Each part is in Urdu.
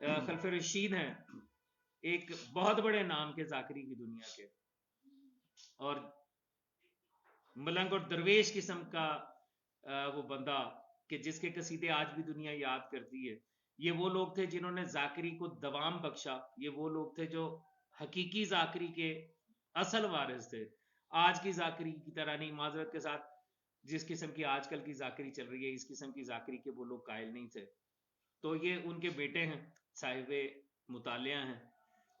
خلف رشید ہیں، ایک بہت بڑے نام کے ذاکری کی دنیا کے، اور ملنگ اور درویش قسم کا وہ بندہ کہ جس کے قصیدے آج بھی دنیا یاد کرتی ہے. یہ وہ لوگ تھے جنہوں نے ذاکری کو دوام بخشا، یہ وہ لوگ تھے جو حقیقی ذاکری کے اصل وارث تھے. آج کی ذاکری کی طرح نہیں، معذرت کے ساتھ، جس قسم کی آج کل کی ذاکری چل رہی ہے، اس قسم کی ذاکری کے وہ لوگ قائل نہیں تھے. تو یہ ان کے بیٹے ہیں، صاحب مطالعہ ہیں.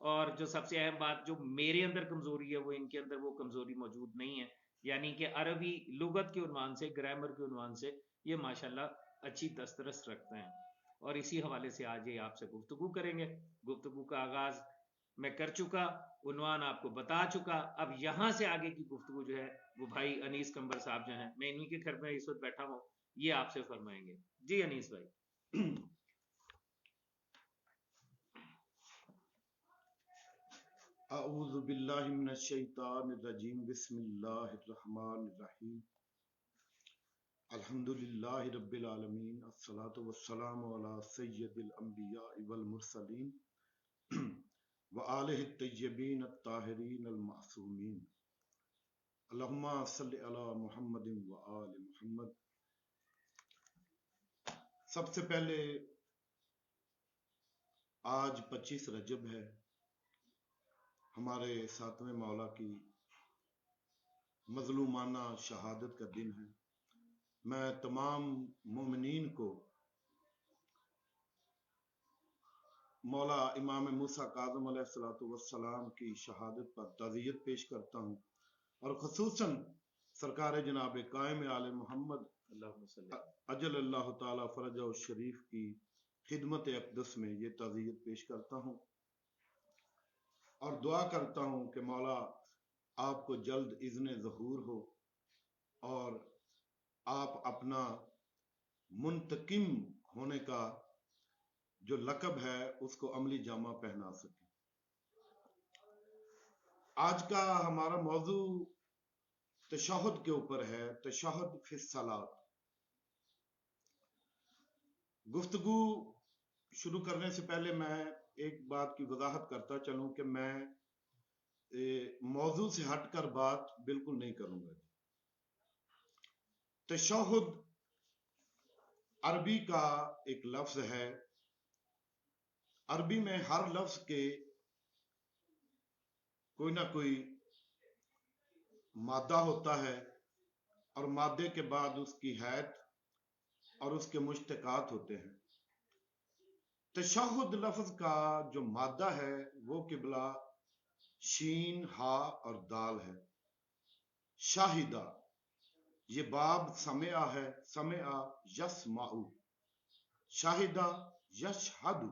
اور جو سب سے اہم بات جو میرے اندر کمزوری ہے، وہ ان کے اندر وہ کمزوری موجود نہیں ہے. یعنی کہ عربی لغت کے عنوان سے، گرامر کے عنوان سے یہ ماشاءاللہ اچھی دسترس رکھتے ہیں. اور اسی حوالے سے آج یہ آپ سے گفتگو کریں گے. گفتگو کا آغاز میں کر چکا، عنوان آپ کو بتا چکا. اب یہاں سے آگے کی گفتگو جو ہے وہ بھائی انیس کمبر صاحب جو ہیں، میں انہی کے گھر میں اس وقت بیٹھا ہوں، یہ آپ سے فرمائیں گے. جی انیس بھائی. اعوذ باللہ من الشیطان الرجیم، بسم اللہ الرحمن الرحیم، الحمدللہ رب العالمین، الصلاة والسلام علی سید الانبیاء والمرسلین وآلہ الطیبین الطاہرین المعصومین، اللہم صلی علی محمد وآل محمد. سب سے پہلے آج 25 رجب ہے، ہمارے 7ویں مولا کی مظلومانہ شہادت کا دن ہے. میں تمام مومنین کو مولا امام موسیٰ کاظم علیہ السلام کی شہادت پر تعزیت پیش کرتا ہوں، اور خصوصاً سرکار جناب قائم آل محمد اجل اللہ تعالی فرجہ الشریف کی خدمت اقدس میں یہ تعزیت پیش کرتا ہوں، اور دعا کرتا ہوں کہ مولا آپ کو جلد اذن ظہور ہو اور آپ اپنا منتقم ہونے کا جو لقب ہے اس کو عملی جامہ پہنا سکیں. آج کا ہمارا موضوع تشہد کے اوپر ہے، تشہد فی الصلاۃ. گفتگو شروع کرنے سے پہلے میں ایک بات کی وضاحت کرتا چلوں کہ میں موضوع سے ہٹ کر بات بالکل نہیں کروں گا. تشہد عربی کا ایک لفظ ہے. عربی میں ہر لفظ کے کوئی نہ کوئی مادہ ہوتا ہے، اور مادے کے بعد اس کی حیت اور اس کے مشتقات ہوتے ہیں. تشہد لفظ کا جو مادہ ہے وہ قبلہ شین، ہا اور دال ہے. شاہدہ، یہ باب سمعہ ہے، سمعہ یسمعو، شاہدہ یشہدو،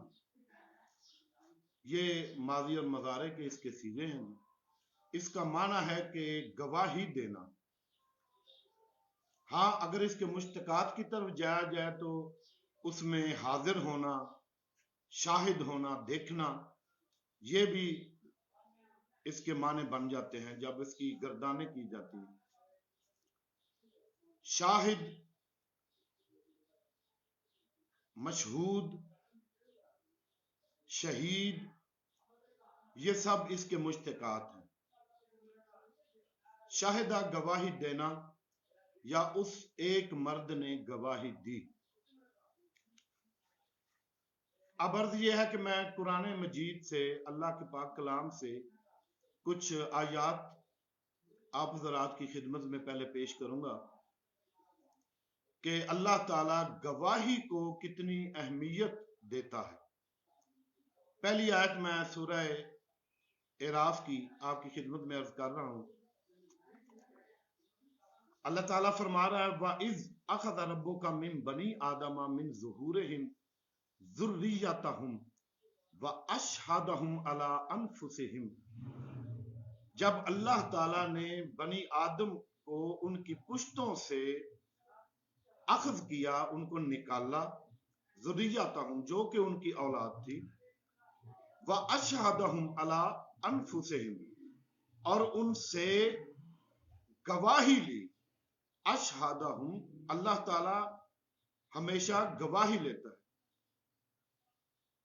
یہ ماضی اور مضارع کے اس کے صیغے ہیں. اس کا معنی ہے کہ گواہی دینا. ہاں اگر اس کے مشتقات کی طرف جایا جائے تو اس میں حاضر ہونا، شاہد ہونا، دیکھنا، یہ بھی اس کے معنی بن جاتے ہیں جب اس کی گردانیں کی جاتی ہیں. شاہد، مشہود، شہید، یہ سب اس کے مشتقات ہیں. شاہدہ گواہی دینا، یا اس ایک مرد نے گواہی دی. اب عرض یہ ہے کہ میں قرآن مجید سے، اللہ کے پاک کلام سے کچھ آیات آپ حضرات کی خدمت میں پہلے پیش کروں گا کہ اللہ تعالیٰ گواہی کو کتنی اہمیت دیتا ہے. پہلی آیت میں سورہ اعراف کی آپ کی خدمت میں عرض کر رہا ہوں. اللہ تعالیٰ فرما رہا ہے وَإِذْ أَخَذَ رَبُّكَ مِن بَنِي آدَمَ مِن ظُهُورِهِمْ ذُرِّيَّتَهُمْ وَأَشْهَدَهُمْ عَلَىٰ أَنفُسِهِمْ، جب اللہ تعالیٰ نے بنی آدم کو ان کی پشتوں سے اخذ کیا، ان کو نکالا، ذُرِّيَّتَهُمْ جو کہ ان کی اولاد تھی، وَأَشْهَدَهُمْ عَلَىٰ أَنفُسِهِمْ اور ان سے گواہی لی. اشہدہم، اللہ تعالی ہمیشہ گواہی لیتا ہے.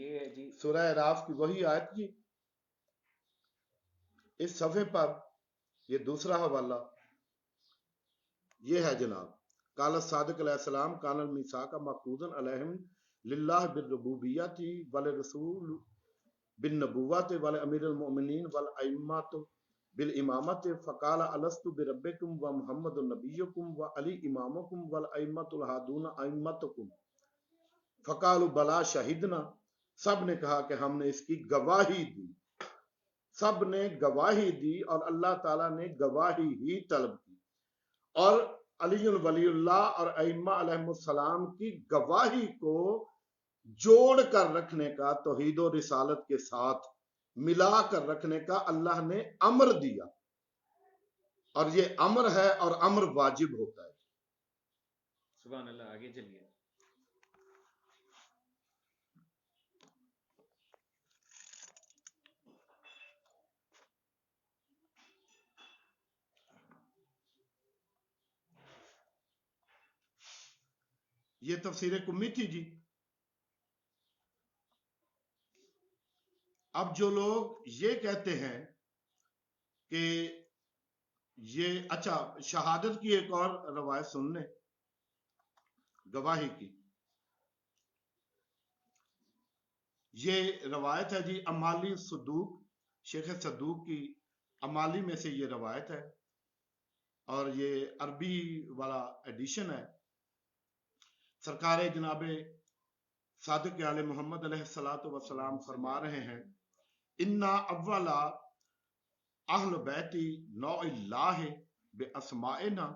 یہ ہے جی سورہ اعراف کی وہی آیت جی، اس صفحے پر یہ دوسرا حوالہ یہ ہے جناب، قال صادق علیہ السلام کان المیثاق مأخوذا علیہم للہ بالربوبیۃ وللرسول بالنبوۃ ولامیر المؤمنین والائمۃ بالامامۃ فقال الست بربکم ومحمد نبیکم وعلی امامکم والائمۃ الہادون ائمتکم فقالوا بلا شہدنا، سب نے کہا کہ ہم نے اس کی گواہی دی، سب نے گواہی دی اور اللہ تعالیٰ نے گواہی ہی طلب کی، اور علی ولی اللہ اور ائمہ علیہ السلام کی گواہی کو جوڑ کر رکھنے کا، توحید و رسالت کے ساتھ ملا کر رکھنے کا اللہ نے امر دیا، اور یہ امر ہے اور امر واجب ہوتا ہے۔ سبحان اللہ، آگے چلیے۔ یہ تفسیر کمی تھی جی۔ اب جو لوگ یہ کہتے ہیں کہ یہ اچھا، شہادت کی ایک اور روایت سن لیں، گواہی کی۔ یہ روایت ہے جی امالی صدوق، شیخ صدوق کی امالی میں سے یہ روایت ہے، اور یہ عربی والا ایڈیشن ہے۔ سرکار جناب صادق آل محمد علیہ السلام فرما رہے ہیں، انا اولا اہل بیتی نوع اللہ باسمائنا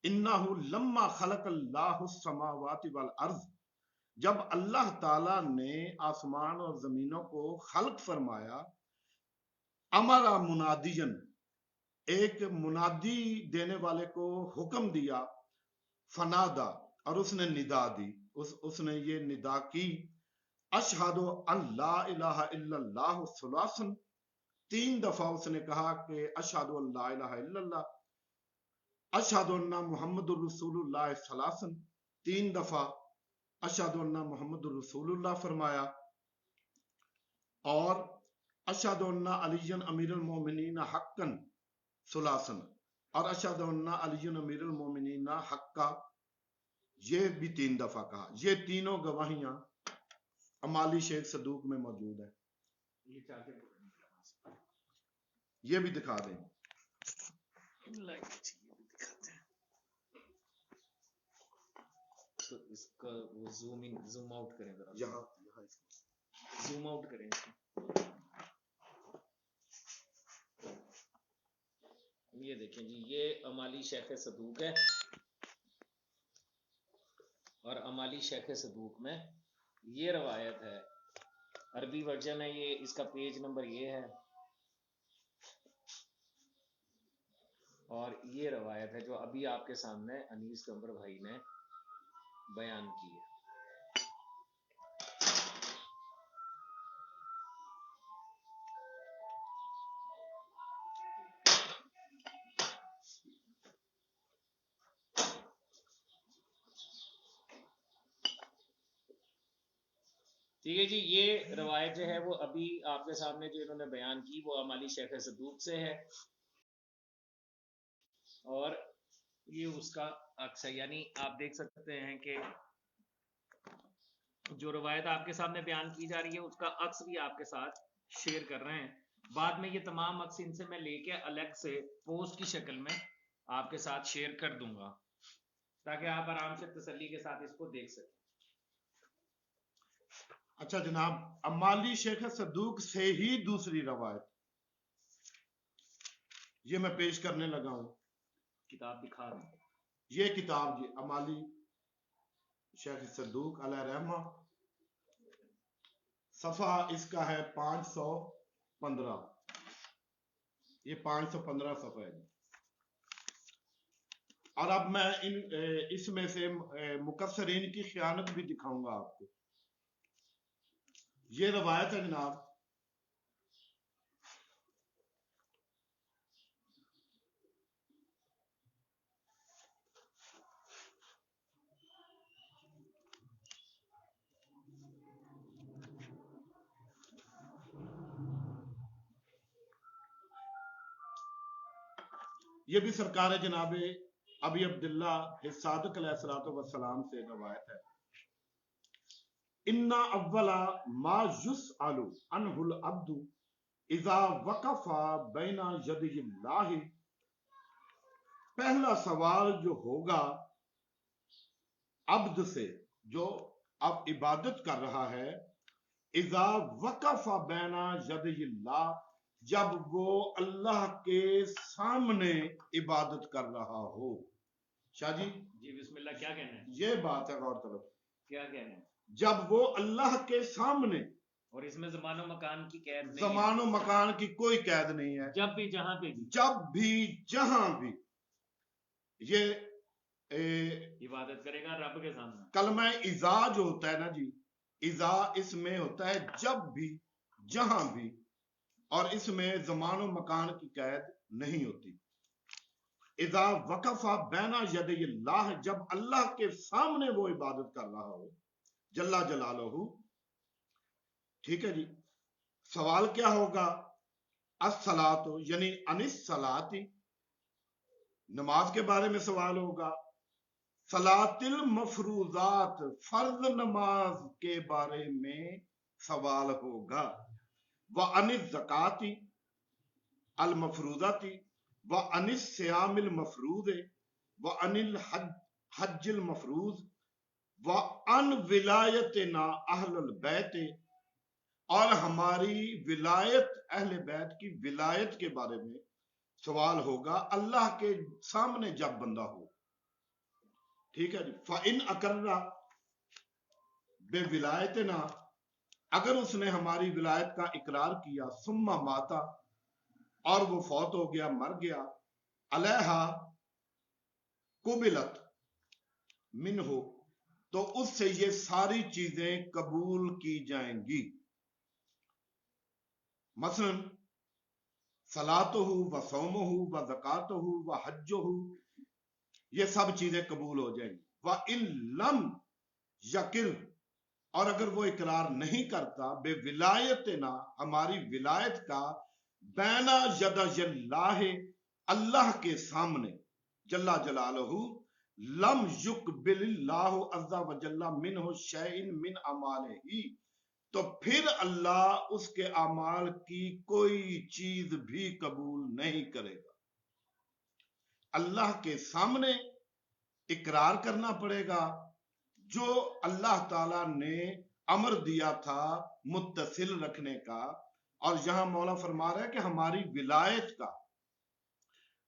انہ لما خلق اللہ السماوات والارض، جب اللہ تعالی نے آسمان اور زمینوں کو خلق فرمایا، امر منادین، ایک منادی دینے والے کو حکم دیا، فنادا، اور اس نے ندا دی، اس نے یہ ندا کی، اشہد ان لا الہ الا اللہ ثلاثا، 3 دفعہ اس نے کہا کہ اشہد ان لا الہ الا اللہ، اشہد ان محمد الرسول اللہ ثلاثا، 3 دفعہ اشہد ان محمد الرسول اللہ فرمایا، اور اشہد ان علی امیر المومنین حقا ثلاثا، اور اشہد ان علی امیر المومنین حقا، یہ بھی 3 دفعہ کہا۔ یہ تینوں گواہیاں امالی شیخ صدوق میں موجود ہیں، یہ بھی دکھا دیں۔ تو اس کا وہ زوم آؤٹ کریں ذرا، یہاں زوم آؤٹ کریں اس کو۔ یہ دیکھیں جی، یہ امالی شیخ صدوق ہے، اور امالی شیخ صدوق میں یہ روایت ہے، عربی ورژن ہے یہ، اس کا پیج نمبر یہ ہے، اور یہ روایت ہے جو ابھی آپ کے سامنے انیس قمر بھائی نے بیان کی ہے۔ ٹھیک ہے جی، یہ روایت جو ہے وہ ابھی آپ کے سامنے جو انہوں نے بیان کی وہ امالی شیخ صدوق سے ہے، اور یہ اس کا عکس ہے، یعنی آپ دیکھ سکتے ہیں کہ جو روایت آپ کے سامنے بیان کی جا رہی ہے اس کا عکس بھی آپ کے ساتھ شیئر کر رہے ہیں۔ بعد میں یہ تمام عکس ان سے میں لے کے الگ سے پوسٹ کی شکل میں آپ کے ساتھ شیئر کر دوں گا، تاکہ آپ آرام سے تسلی کے ساتھ اس کو دیکھ سکیں۔ اچھا جناب، امالی شیخ صدوق سے ہی دوسری روایت یہ میں پیش کرنے لگا ہوں، کتاب دکھا دیں۔ یہ کتاب جی امالی شیخ صدوق علیہ رحمہ، صفحہ اس کا ہے 515، یہ 515 صفحہ ہے جی۔ اور اب میں اس میں سے مکثرین کی خیانت بھی دکھاؤں گا آپ کو۔ یہ روایت ہے جناب، یہ بھی سرکار جناب ابی عبداللہ صادق علیہ الصلوۃ والسلام سے روایت ہے، انا اولا ما یسأل عنہ العبد اذا وقف بین یدی اللہ، پہلا سوال جو ہوگا عبد سے جو اب عبادت کر رہا ہے، اذا وقف بین یدی اللہ، جب وہ اللہ کے سامنے عبادت کر رہا ہو۔ شاہ جی جی بسم اللہ، کیا کہنا ہے؟ یہ بات ہے غور طلب، کیا کہنا ہے؟ جب وہ اللہ کے سامنے، اور اس میں زمان و مکان کی قید نہیں زمان و مکان کی کوئی قید نہیں ہے، جب بھی جہاں پہ بھی جب بھی جہاں بھی یہ عبادت کرے گا رب کے سامنے۔ کلمہ اذا جو ہوتا ہے نا جی، اذا اس میں ہوتا ہے جب بھی جہاں بھی، اور اس میں زمان و مکان کی قید نہیں ہوتی۔ اذا وقف بین یدی اللہ، جب اللہ کے سامنے وہ عبادت کر رہا ہو جل جلالہ، ٹھیک ہے جی۔ سوال کیا ہوگا؟ الصلاۃ، یعنی عن الصلاۃ، نماز کے بارے میں سوال ہوگا۔ صلاۃ المفروضات، فرض نماز کے بارے میں سوال ہوگا۔ وعن الزکوٰۃ المفروضۃ، وعن الصیام المفروض، وعن الحج المفروض، وعن ولایتنا اہل البیت، اور ہماری ولایت، اہل بیت کی ولایت کے بارے میں سوال ہوگا اللہ کے سامنے جب بندہ ہو، ٹھیک ہے جی۔ فَإِنْ أَقَرَّ بِوِلَایَتِنَا، اگر اس نے ہماری ولایت کا اقرار کیا، ثم ماتا، اور وہ فوت ہو گیا، مر گیا، علیہا قبلت منہ، تو اس سے یہ ساری چیزیں قبول کی جائیں گی۔ مثلا صلاتہ و صومہ و زکاتہ و حجہ، یہ سب چیزیں قبول ہو جائیں گی۔ وَإِن لَمْ یقر، اور اگر وہ اقرار نہیں کرتا، بے ولایتنا، ہماری ولایت کا، بین یدی اللہ، اللہ کے سامنے جل جلالہ، لم یقبل اللہ عز وجل منہ شیء من اعمالہ، تو پھر اللہ اس کے اعمال کی کوئی چیز بھی قبول نہیں کرے گا۔ اللہ کے سامنے اقرار کرنا پڑے گا، جو اللہ تعالیٰ نے امر دیا تھا متصل رکھنے کا، اور یہاں مولا فرما رہا ہے کہ ہماری ولایت کا،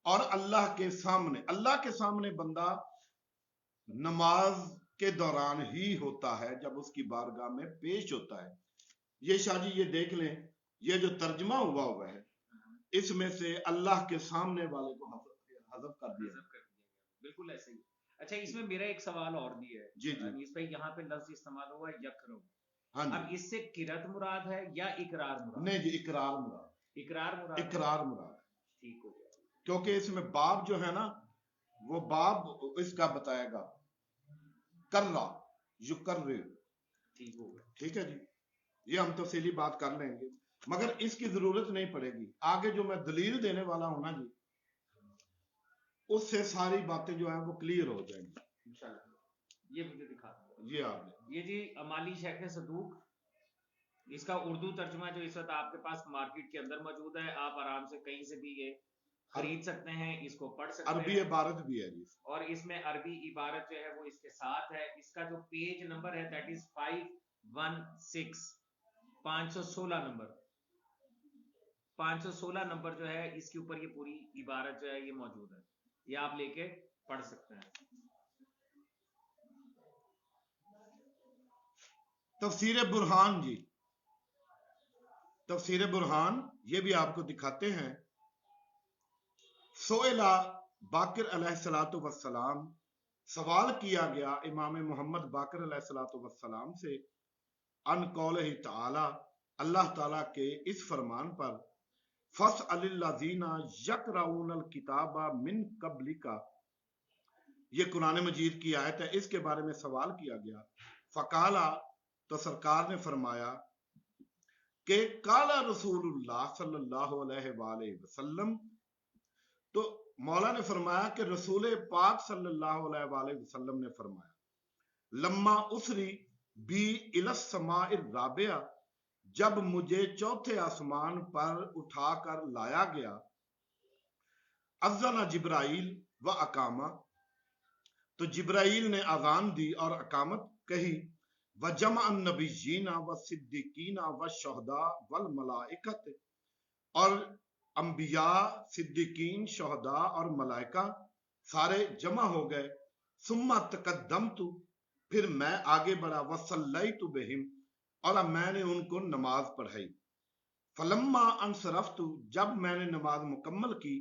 اور اللہ کے سامنے بندہ نماز کے دوران ہی ہوتا ہے، جب اس کی بارگاہ میں پیش ہوتا ہے۔ یہ شاہ جی یہ دیکھ لیں، یہ جو ترجمہ ہوا ہے، اس میں سے اللہ کے سامنے والے کو حذف کر دیا، بالکل ایسے ہی۔ اچھا، اس میں میرا ایک سوال اور بھی ہے جی جی، اس پہ یہاں پہ لفظ استعمال ہوا ہے یکرو، ہاں جی، اب اس سے قرأت مراد ہے یا اقرار مراد؟ نہیں جی، اقرار مراد، اقرار مراد، اقرار مراد، ٹھیک ہو گیا۔ کیونکہ اس میں باب جو ہے نا، وہ باب اس کا بتائے گا، کرنا یکرر، ٹھیک ہو گیا، ٹھیک ہے جی۔ یہ ہم تفصیلی بات کر لیں گے، مگر اس کی ضرورت نہیں پڑے گی، آگے جو میں دلیل دینے والا ہوں نا جی، اس سے ساری باتیں جو ہیں وہ کلیئر ہو جائیں گی انشاءاللہ۔ یہ مجھے دکھا دیں، یہ آپ نے، یہ جی امالی شیخ صدوق، اس کا اردو ترجمہ جو اس وقت آپ کے پاس مارکیٹ کے اندر موجود ہے، آپ آرام سے کہیں سے بھی یہ خرید سکتے ہیں، اس کو پڑھ سکتے ہیں۔ عربی عبارت بھی ہے جی، اور اس میں عربی عبارت جو ہے وہ اس کے ساتھ ہے۔ اس کا جو پیج نمبر ہے دیٹ از 516، 516 نمبر، 516 نمبر جو ہے اس کے اوپر یہ پوری عبارت جو ہے یہ موجود ہے، یہ آپ لے کے پڑھ سکتے ہیں۔ تفسیر برہان جی، تفسیر برہان یہ بھی آپ کو دکھاتے ہیں۔ سئلا باقر علیہ الصلوۃ والسلام، سوال کیا گیا امام محمد باقر علیہ الصلوۃ والسلام سے، ان قولہ تعالی، اللہ تعالیٰ کے اس فرمان پر، فاسأل الذین یقرؤون الکتاب من قبلک، یہ قرآن مجید کی آیت ہے، اس کے بارے میں سوال کیا گیا۔ فقالا، تو سرکار نے فرمایا کہ قال رسول اللہ صلی اللہ علیہ وآلہ وسلم، تو مولا نے فرمایا کہ رسول پاک صلی اللہ علیہ وسلم نے فرمایا لما اسری بی الی السماء الرابعہ، جب مجھے چوتھے آسمان پر اٹھا کر لایا گیا، اذن جبرائیل و اقامہ، تو جبرائیل نے اذان دی اور اقامت کہی، وجمع النبیین و صدیقین و شہداء والملائکۃ، اور انبیاء، صدیقین، شہداء اور ملائکہ سارے جمع ہو گئے، ثم تقدمت، پھر میں آگے بڑھا، وصلیت بہم، اور میں نے ان کو نماز پڑھائی، فلما انصرفت، جب میں نے نماز مکمل کی،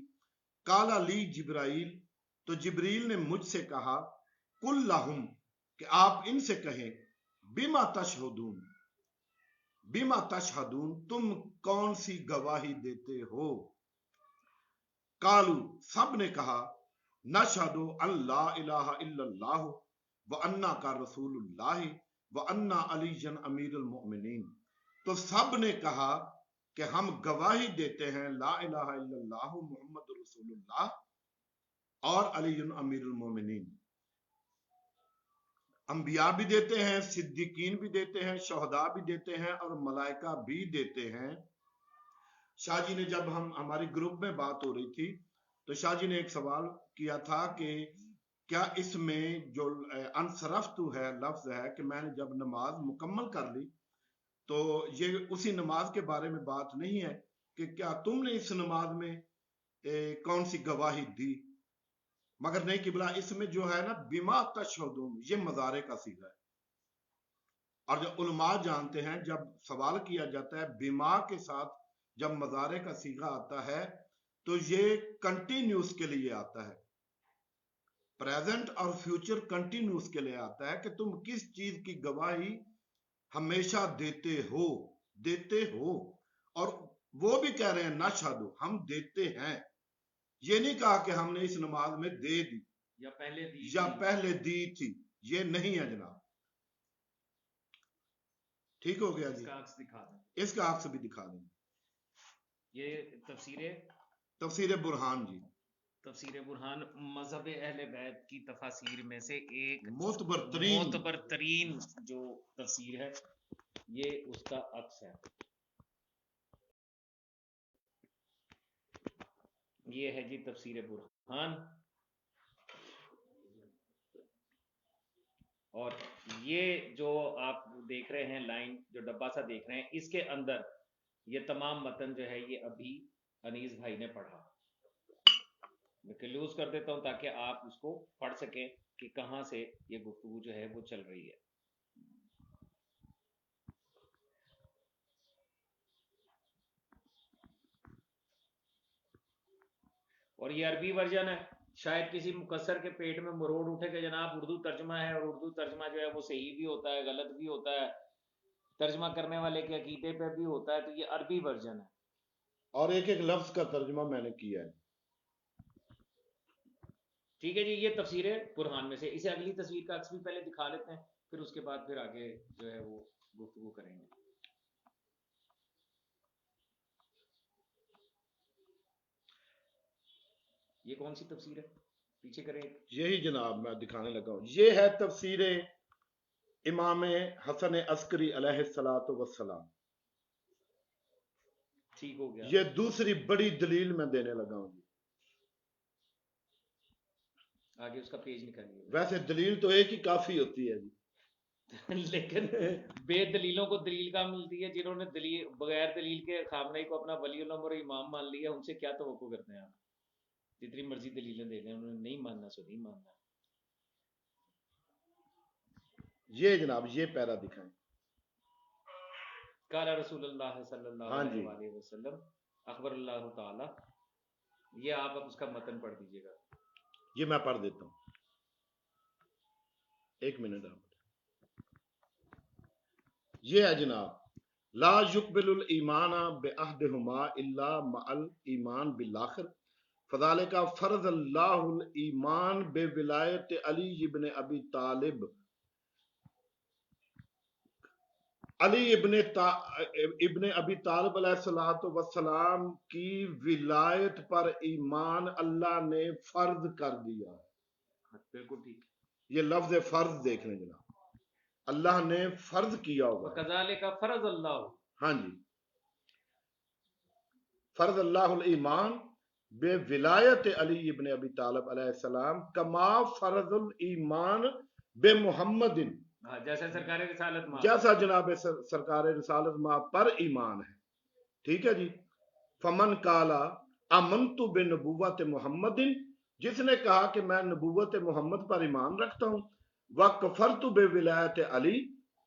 قال لی جبرائیل، تو جبریل نے مجھ سے کہا، قل لہم، کہ آپ ان سے کہیں، بما تشہدون، بما تشہدون، تم کون سی گواہی دیتے ہو؟ قالو، سب نے کہا، نشہد ان لا الہ الا اللہ وانا کا رسول اللہ وانا علی امیر المؤمنین، تو سب نے کہا کہ ہم گواہی دیتے ہیں لا الہ الا اللہ محمد رسول اللہ اور علی امیر المومنین۔ انبیاء بھی دیتے ہیں، صدیقین بھی دیتے ہیں، شہداء بھی دیتے ہیں، اور ملائکہ بھی دیتے ہیں۔ شاہ جی نے جب ہماری گروپ میں بات ہو رہی تھی تو شاہ جی نے ایک سوال کیا تھا کہ کیا اس میں جو انصرفت ہے لفظ ہے کہ میں نے جب نماز مکمل کر لی، تو یہ اسی نماز کے بارے میں بات نہیں ہے کہ کیا تم نے اس نماز میں کون سی گواہی دی؟ مگر نہیں قبلہ، اس میں جو ہے نا بما تشہدون، یہ مضارع کا صیغہ ہے، اور جو علماء جانتے ہیں جب سوال کیا جاتا ہے بما کے ساتھ جب مضارع کا صیغہ آتا ہے تو یہ کنٹینیوس کے لیے آتا ہے، پریزنٹ اور فیوچر کنٹینیوس کے لیے آتا ہے کہ تم کس چیز کی گواہی ہمیشہ دیتے ہو، اور وہ بھی کہہ رہے ہیں نشہدو، ہم دیتے ہیں، یہ نہیں کہا کہ ہم نے اس نماز میں دے دی یا پہلے دی تھی، یہ نہیں ہے جناب۔ ٹھیک ہو گیا اس جی؟ کا عکس دکھا دیں، اس کا عکس بھی دکھا دیں۔ یہ تفسیر برہان جی، تفسیر برہان مذہب اہل بیت کی تفاسیر میں سے ایک معتبر ترین جو تفسیر ہے، یہ اس کا عکس ہے، یہ ہے جی تفسیر برہان، اور یہ جو آپ دیکھ رہے ہیں لائن، جو ڈبہ سا دیکھ رہے ہیں، اس کے اندر یہ تمام متن جو ہے یہ ابھی انیس بھائی نے پڑھا، میں کلوز کر دیتا ہوں تاکہ آپ اس کو پڑھ سکیں کہ کہاں سے یہ گفتگو جو ہے وہ چل رہی ہے۔ اور یہ عربی ورژن ہے، شاید کسی مکسر کے پیٹ میں مروڑ اٹھے کہ جناب اردو ترجمہ ہے، اور اردو ترجمہ جو ہے وہ صحیح بھی ہوتا ہے، غلط بھی ہوتا ہے، ترجمہ کرنے والے کے عقیدے پہ بھی ہوتا ہے، تو یہ عربی ورژن ہے، اور ایک ایک لفظ کا ترجمہ میں نے کیا ہے۔ ٹھیک ہے جی، یہ تفسیر برہان میں سے، اسے اگلی تصویر کا عکس بھی پہلے دکھا لیتے ہیں، پھر اس کے بعد پھر آگے جو ہے وہ گفتگو کریں گے۔ یہ کون سی تفسیر ہے؟ پیچھے کریں۔ یہی جناب میں دکھانے لگا ہوں، یہ ہے تفسیر امام حسن عسکری علیہ السلام۔ ٹھیک ہو گیا، یہ دوسری بڑی دلیل میں دینے لگا ہوں جی۔ آگے اس کا پیج نکالیے۔ ویسے دلیل تو ایک ہی کافی ہوتی ہے جی، لیکن بے دلیلوں کو دلیل کہاں ملتی ہے؟ جنہوں نے دلیل بغیر دلیل کے خامنہ کو اپنا ولی الامر اور امام مان لیا، ان سے کیا توقع کرتے ہیں آپ؟ جتنی مرضی دلیلیں دے دیں، انہوں نے نہیں ماننا سو نہیں ماننا۔ یہ جناب یہ پیرا دکھائیں۔ قال رسول اللہ صلی اللہ علیہ وآلہ وسلم، اخبر اللہ تعالی، یہ آپ اب اس کا متن پڑھ دیجئے گا۔ یہ میں پڑھ دیتا ہوں، ایک منٹ آپ۔ یہ ہے جناب، لا یقبل الایمان بعہدہما الا مع الایمان بالآخر، فذلک فرض اللہ الایمان بولایت علی بن ابی طالب۔ علی ابن ابی طالب علیہ السلام کی ولایت پر ایمان اللہ نے فرض کر دیا. بالکل ٹھیک. یہ لفظ فرض دیکھ لیں جناب, اللہ نے فرض کیا ہوگا. وَكَذَلِكَ فَرَضَ اللَّهُ, ہاں جی, فرض اللہ الایمان بے ولایت علی ابن ابی طالب علیہ السلام کما فرض الایمان بے محمد, جیسا سرکار رسالت ماں, جیسا جناب سرکار رسالت ماں پر ایمان ہے. ٹھیک ہے جی. فمن کالا امنت بنبوت محمد, جس نے کہا کہ میں نبوت محمد پر ایمان رکھتا ہوں, وکفرت بے ولایت علی,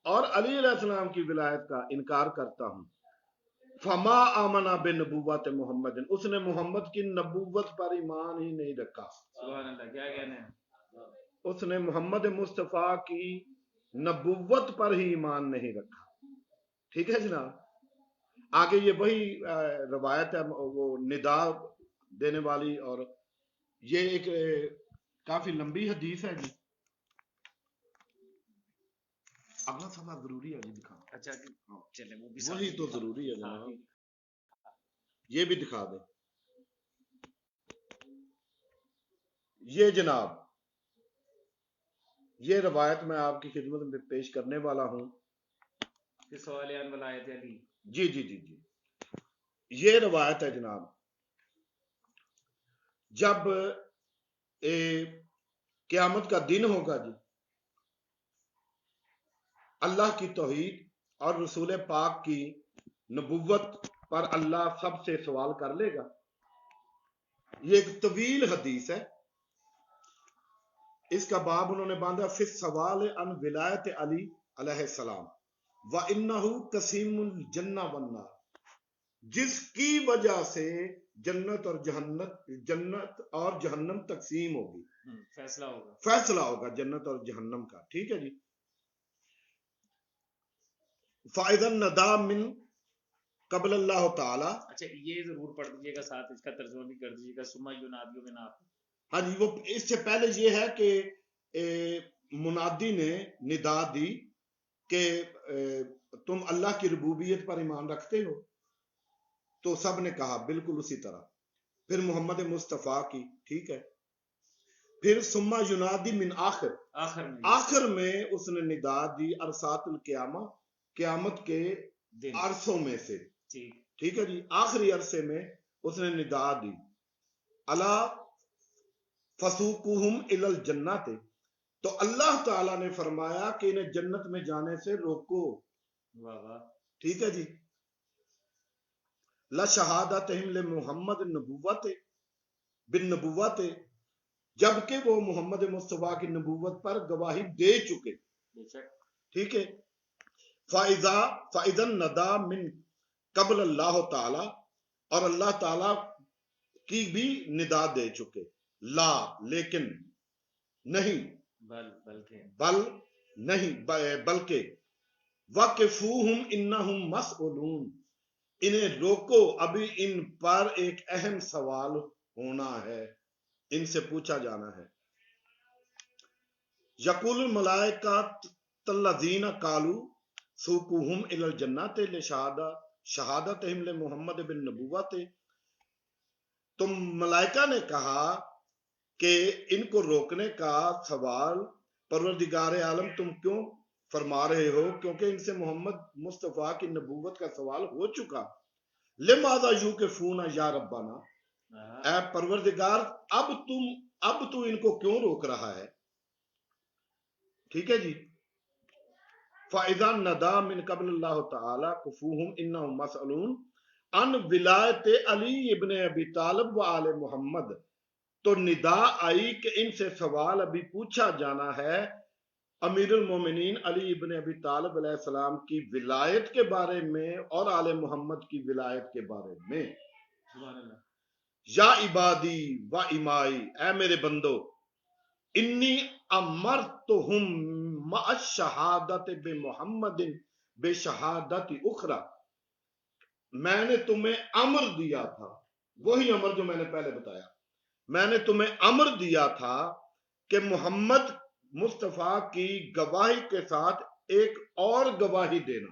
اور علی علیہ السلام کی ولایت کا انکار کرتا ہوں, فما آمنا بنبوت محمد, اس نے محمد کی نبوت پر ایمان ہی نہیں رکھا. سبحان اللہ, کیا کہنا ہے, اس نے محمد مصطفیٰ کی نبوت پر ہی ایمان نہیں رکھا. ٹھیک ہے جناب. آگے یہ وہی روایت ہے وہ ندا دینے والی, اور یہ ایک کافی لمبی حدیث ہے جی. اگلا سوال ضروری ہے جی, دکھا. اچھا جی, چلے وہ بھی وہی تو ضروری ہے جناب, یہ بھی دکھا دیں. یہ جناب, یہ روایت میں آپ کی خدمت میں پیش کرنے والا ہوں. سوال ولایت علی, جی جی جی جی, یہ روایت ہے جناب. جب قیامت کا دن ہوگا جی, اللہ کی توحید اور رسول پاک کی نبوت پر اللہ سب سے سوال کر لے گا. یہ ایک طویل حدیث ہے, اس کا باب انہوں نے باندھا فی السوال عن ولایت علی علیہ السلام وَإِنَّهُ قَسِيمُ الْجَنَّةِ وَالنَّارِ, جس کی وجہ سے جنت اور جہنم تقسیم ہوگی, فیصلہ ہوگا جنت اور جہنم کا. ٹھیک ہے جی. فَإِذَا النَّدَا مِن قبل اللہ تعالی, اچھا یہ ضرور پڑھ دیجیے گا, ساتھ اس کا ترجمہ بھی کر دیجیے گا. ثم ینادی من آخر, ہاں جی, وہ اس سے پہلے یہ ہے کہ منادی نے ندا دی کہ تم اللہ کی ربوبیت پر ایمان رکھتے ہو, تو سب نے کہا بالکل اسی طرح. پھر محمد مصطفیٰ کی, ٹھیک ہے. پھر ثم ینادی من آخر, آخر میں اس نے ندا دی عرصات القیامہ, قیامت کے عرصوں میں سے. ٹھیک ہے جی. آخری عرصے میں اس نے ندا دی, الا فسوقہم الی الجنۃ, تو اللہ تعالیٰ نے فرمایا کہ انہیں جنت میں جانے سے روکو. ٹھیک ہے جی. لشہادتہم لمحمد النبوۃ بالنبوۃ, جبکہ وہ محمد مصطفیٰ کی نبوت پر گواہی دے چکے. ٹھیک ہے. فَإِذَا النَّدَا مِن قبل اللہ تعالی, اور اللہ تعالیٰ کی بھی ندا دے چکے. لا, لیکن نہیں, بلکہ وَقِفُوهُمْ إِنَّهُمْ مَسْئُولُونَ, انہیں روکو, ابھی ان پر ایک اہم سوال ہونا ہے, ان سے پوچھا جانا ہے. یقول الملائکۃ الذین قالوا سوقوہم الی الجنۃ لشہادتہم لمحمد بالنبوۃ, تم ملائکہ نے کہا کہ ان کو روکنے کا سوال پروردگار عالم تم کیوں فرما رہے ہو, کیونکہ ان سے محمد مصطفیٰ کی نبوت کا سوال ہو چکا. لماذا یوقفون یا ربنا, اے پروردگار اب تو ان کو کیوں روک رہا ہے. ٹھیک ہے جی. فَإِذَا النَّدَا مِن قبل اللہ تعالی کفوہم انہم مسئولون ان ولایت علی ابن ابی طالب و آل محمد, تو ندا آئی کہ ان سے سوال ابھی پوچھا جانا ہے امیر المومنین علی ابن ابی طالب علیہ السلام کی ولایت کے بارے میں اور آل محمد کی ولایت کے بارے میں. یا عبادی و امائی, اے میرے بندو, انی امرتہم مع الشہادت بمحمد بشہادت اخری, میں نے تمہیں امر دیا تھا, وہی امر جو میں نے پہلے بتایا, میں نے تمہیں امر دیا تھا کہ محمد مصطفیٰ کی گواہی کے ساتھ ایک اور گواہی دینا.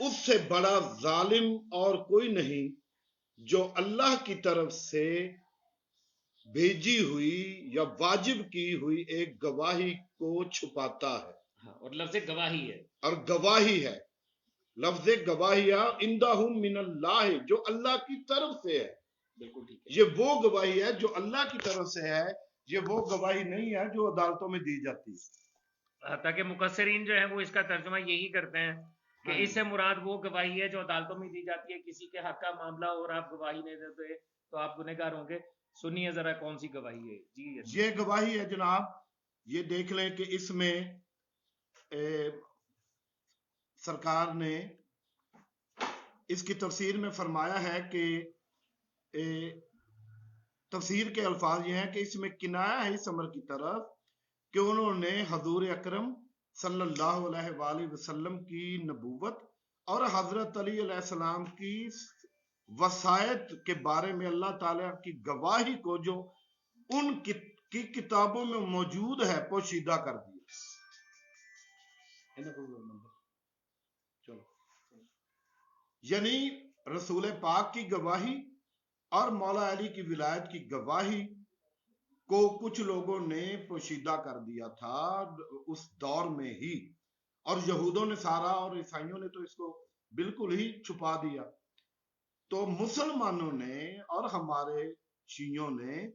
اس سے بڑا ظالم اور کوئی نہیں جو اللہ کی طرف سے بھیجی ہوئی یا واجب کی ہوئی ایک گواہی کو چھپاتا ہے. اور لفظ گواہی ہے. اور گواہی ہے، لفظ گواہیہ عندہم من اللہ، جو اللہ کی طرف سے ہے. بالکل ٹھیک ہے. یہ وہ گواہی ہے جو اللہ کی طرف سے ہے، یہ وہ گواہی نہیں ہے جو عدالتوں میں دی جاتی ہے. تاکہ مقصرین جو ہیں وہ اس کا ترجمہ یہی کرتے ہیں کہ اس سے مراد وہ گواہی ہے جو عدالتوں میں دی جاتی ہے. کسی کے حق کا معاملہ اور آپ گواہی نہیں دیتے تو آپ گنہگار ہوں گے. سنیے ذرا کون سی گواہی ہے. جی یہ گواہی ہے جناب، یہ دیکھ لیں کہ اس میں سرکار نے اس کی تفسیر میں فرمایا ہے کہ تفسیر کے الفاظ یہ ہیں کہ اس میں کنایا ہے اس امر کی طرف کہ انہوں نے حضور اکرم صلی اللہ علیہ وآلہ وسلم کی نبوت اور حضرت علی علیہ السلام کی وصایت کے بارے میں اللہ تعالیٰ کی گواہی کو جو ان کی کتابوں میں موجود ہے پوشیدہ کر دیا. یعنی رسول پاک کی گواہی اور مولا علی کی ولایت کی گواہی کو کچھ لوگوں نے پوشیدہ کر دیا تھا اس دور میں ہی، اور یہودوں نے سارا اور عیسائیوں نے تو اس کو بالکل ہی چھپا دیا. تو مسلمانوں نے اور ہمارے شیعوں نے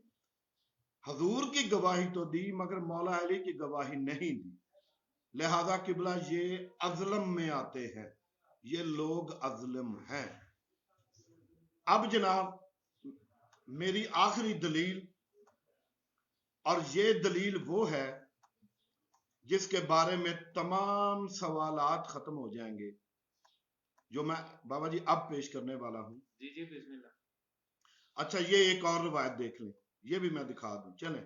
حضور کی گواہی تو دی مگر مولا علی کی گواہی نہیں دی. لہذا قبلہ یہ ازلم میں آتے ہیں، یہ لوگ ازلم ہیں. اب جناب میری آخری دلیل، اور یہ دلیل وہ ہے جس کے بارے میں تمام سوالات ختم ہو جائیں گے، جو میں بابا جی اب پیش کرنے والا ہوں. جی جی بسم اللہ. اچھا یہ ایک اور روایت دیکھ لیں، یہ بھی میں دکھا دوں. چلیں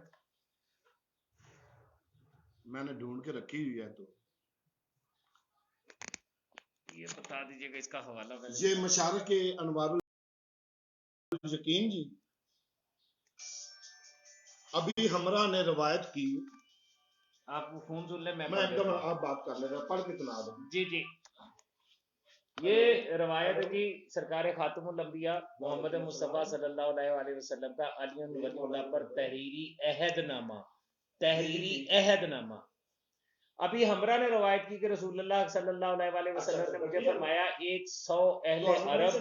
میں نے ڈھونڈ کے رکھی ہوئی ہے تو یہ بتا دیجئے گا اس کا حوالہ. یہ مشارق کے انوار یقین جی ابھی ہمراہ نے روایت کی. آپ وہ فون سن لیں، میں ایک دم آپ بات کر لیں، پڑھ کے سنا دیں. جی جی یہ روایت ہے جی سرکار خاتم الانبیاء محمد مصطفیٰ صلی اللہ علیہ وآلہ وسلم کا علی ولی اللہ پر تحریری عہد نامہ. ابھی ہمراہ نے روایت کی کہ رسول اللہ صلی اللہ علیہ وآلہ وسلم نے مجھے فرمایا 100 اہل عرب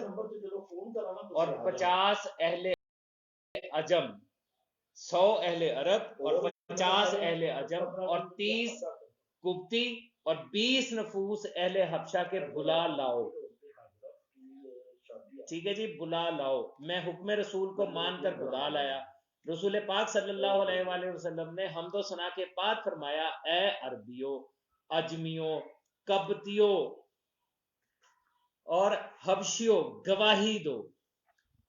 اور 50 اہل عجم، 100 اہل عرب اور 50 اہل عجم اور 30 قبطی اور 20 نفوس اہل حبشہ کے بلا لاؤ. ٹھیک ہے جی، بلا لاؤ. میں حکم رسول کو مان کر بلا لایا. رسول پاک صلی اللہ علیہ وآلہ وسلم نے حمد و ثنا کے بعد فرمایا اے عربیوں، اجمیوں، قبطیوں اور حبشیوں گواہی دو،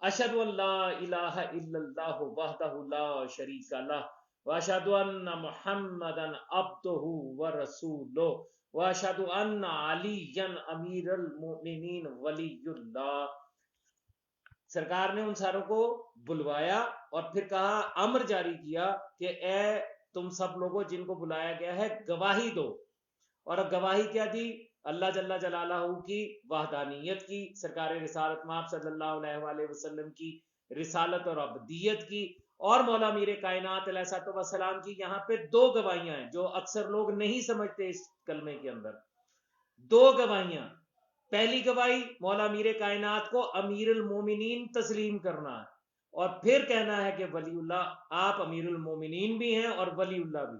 اشہد ان لا الہ الا اللہ وحدہ لا شریک لہ واشہد ان محمدا عبدہ ورسولہ واشہد ان علیا امیر المؤمنین ولی اللہ. سرکار نے ان ساروں کو بلوایا اور پھر کہا، امر جاری کیا کہ اے تم سب لوگوں جن کو بلایا گیا ہے گواہی دو. اور گواہی کیا دی؟ اللہ جل جلالہ کی وحدانیت کی، سرکار رسالت مآب صلی اللہ علیہ وآلہ وسلم کی رسالت اور عبدیت کی، اور مولا میر کائنات علیہ الصلوۃ والسلام کی. یہاں پہ 2 گواہیاں ہیں جو اکثر لوگ نہیں سمجھتے اس کلمے کے اندر. 2 گواہیاں. پہلی گواہی مولا میر کائنات کو امیر المومنین تسلیم کرنا ہے، اور پھر کہنا ہے کہ ولی اللہ، آپ امیر المومنین بھی ہیں اور ولی اللہ بھی.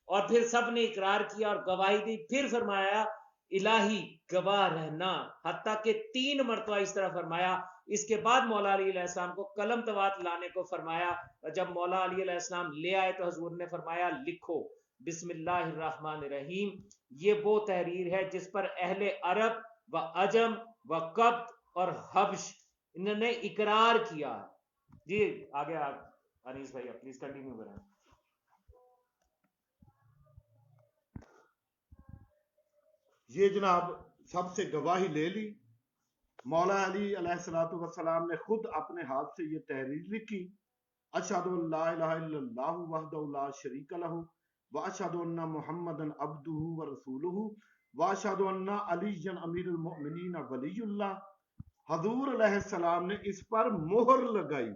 اور پھر سب نے اقرار کیا اور گواہی دی. پھر فرمایا الہی گواہ رہنا، حتیٰ کہ 3 مرتبہ اس طرح فرمایا. اس کے بعد مولا علی علیہ السلام کو قلم توات لانے کو فرمایا. جب مولا علی علیہ السلام لے آئے تو حضور نے فرمایا لکھو بسم اللہ الرحمن الرحیم. یہ وہ تحریر ہے جس پر اہل عرب و عجم و قبط اور حبش انہوں نے اقرار کیا. جی آگے آپ انیس بھائی پلیز کنٹینیو کریں. یہ جناب سب سے گواہی لے لی. مولا علی علیہ الصلوۃ والسلام نے خود اپنے ہاتھ سے یہ تحریر لکھی، اشہد ان لا الہ الا اللہ وحدہ لا شریک لہ واشہد ان محمدا عبدہ ورسولہ واشہد ان علی امیر المؤمنین ولی اللہ، حضور علیہ السلام نے اس پر مہر لگائی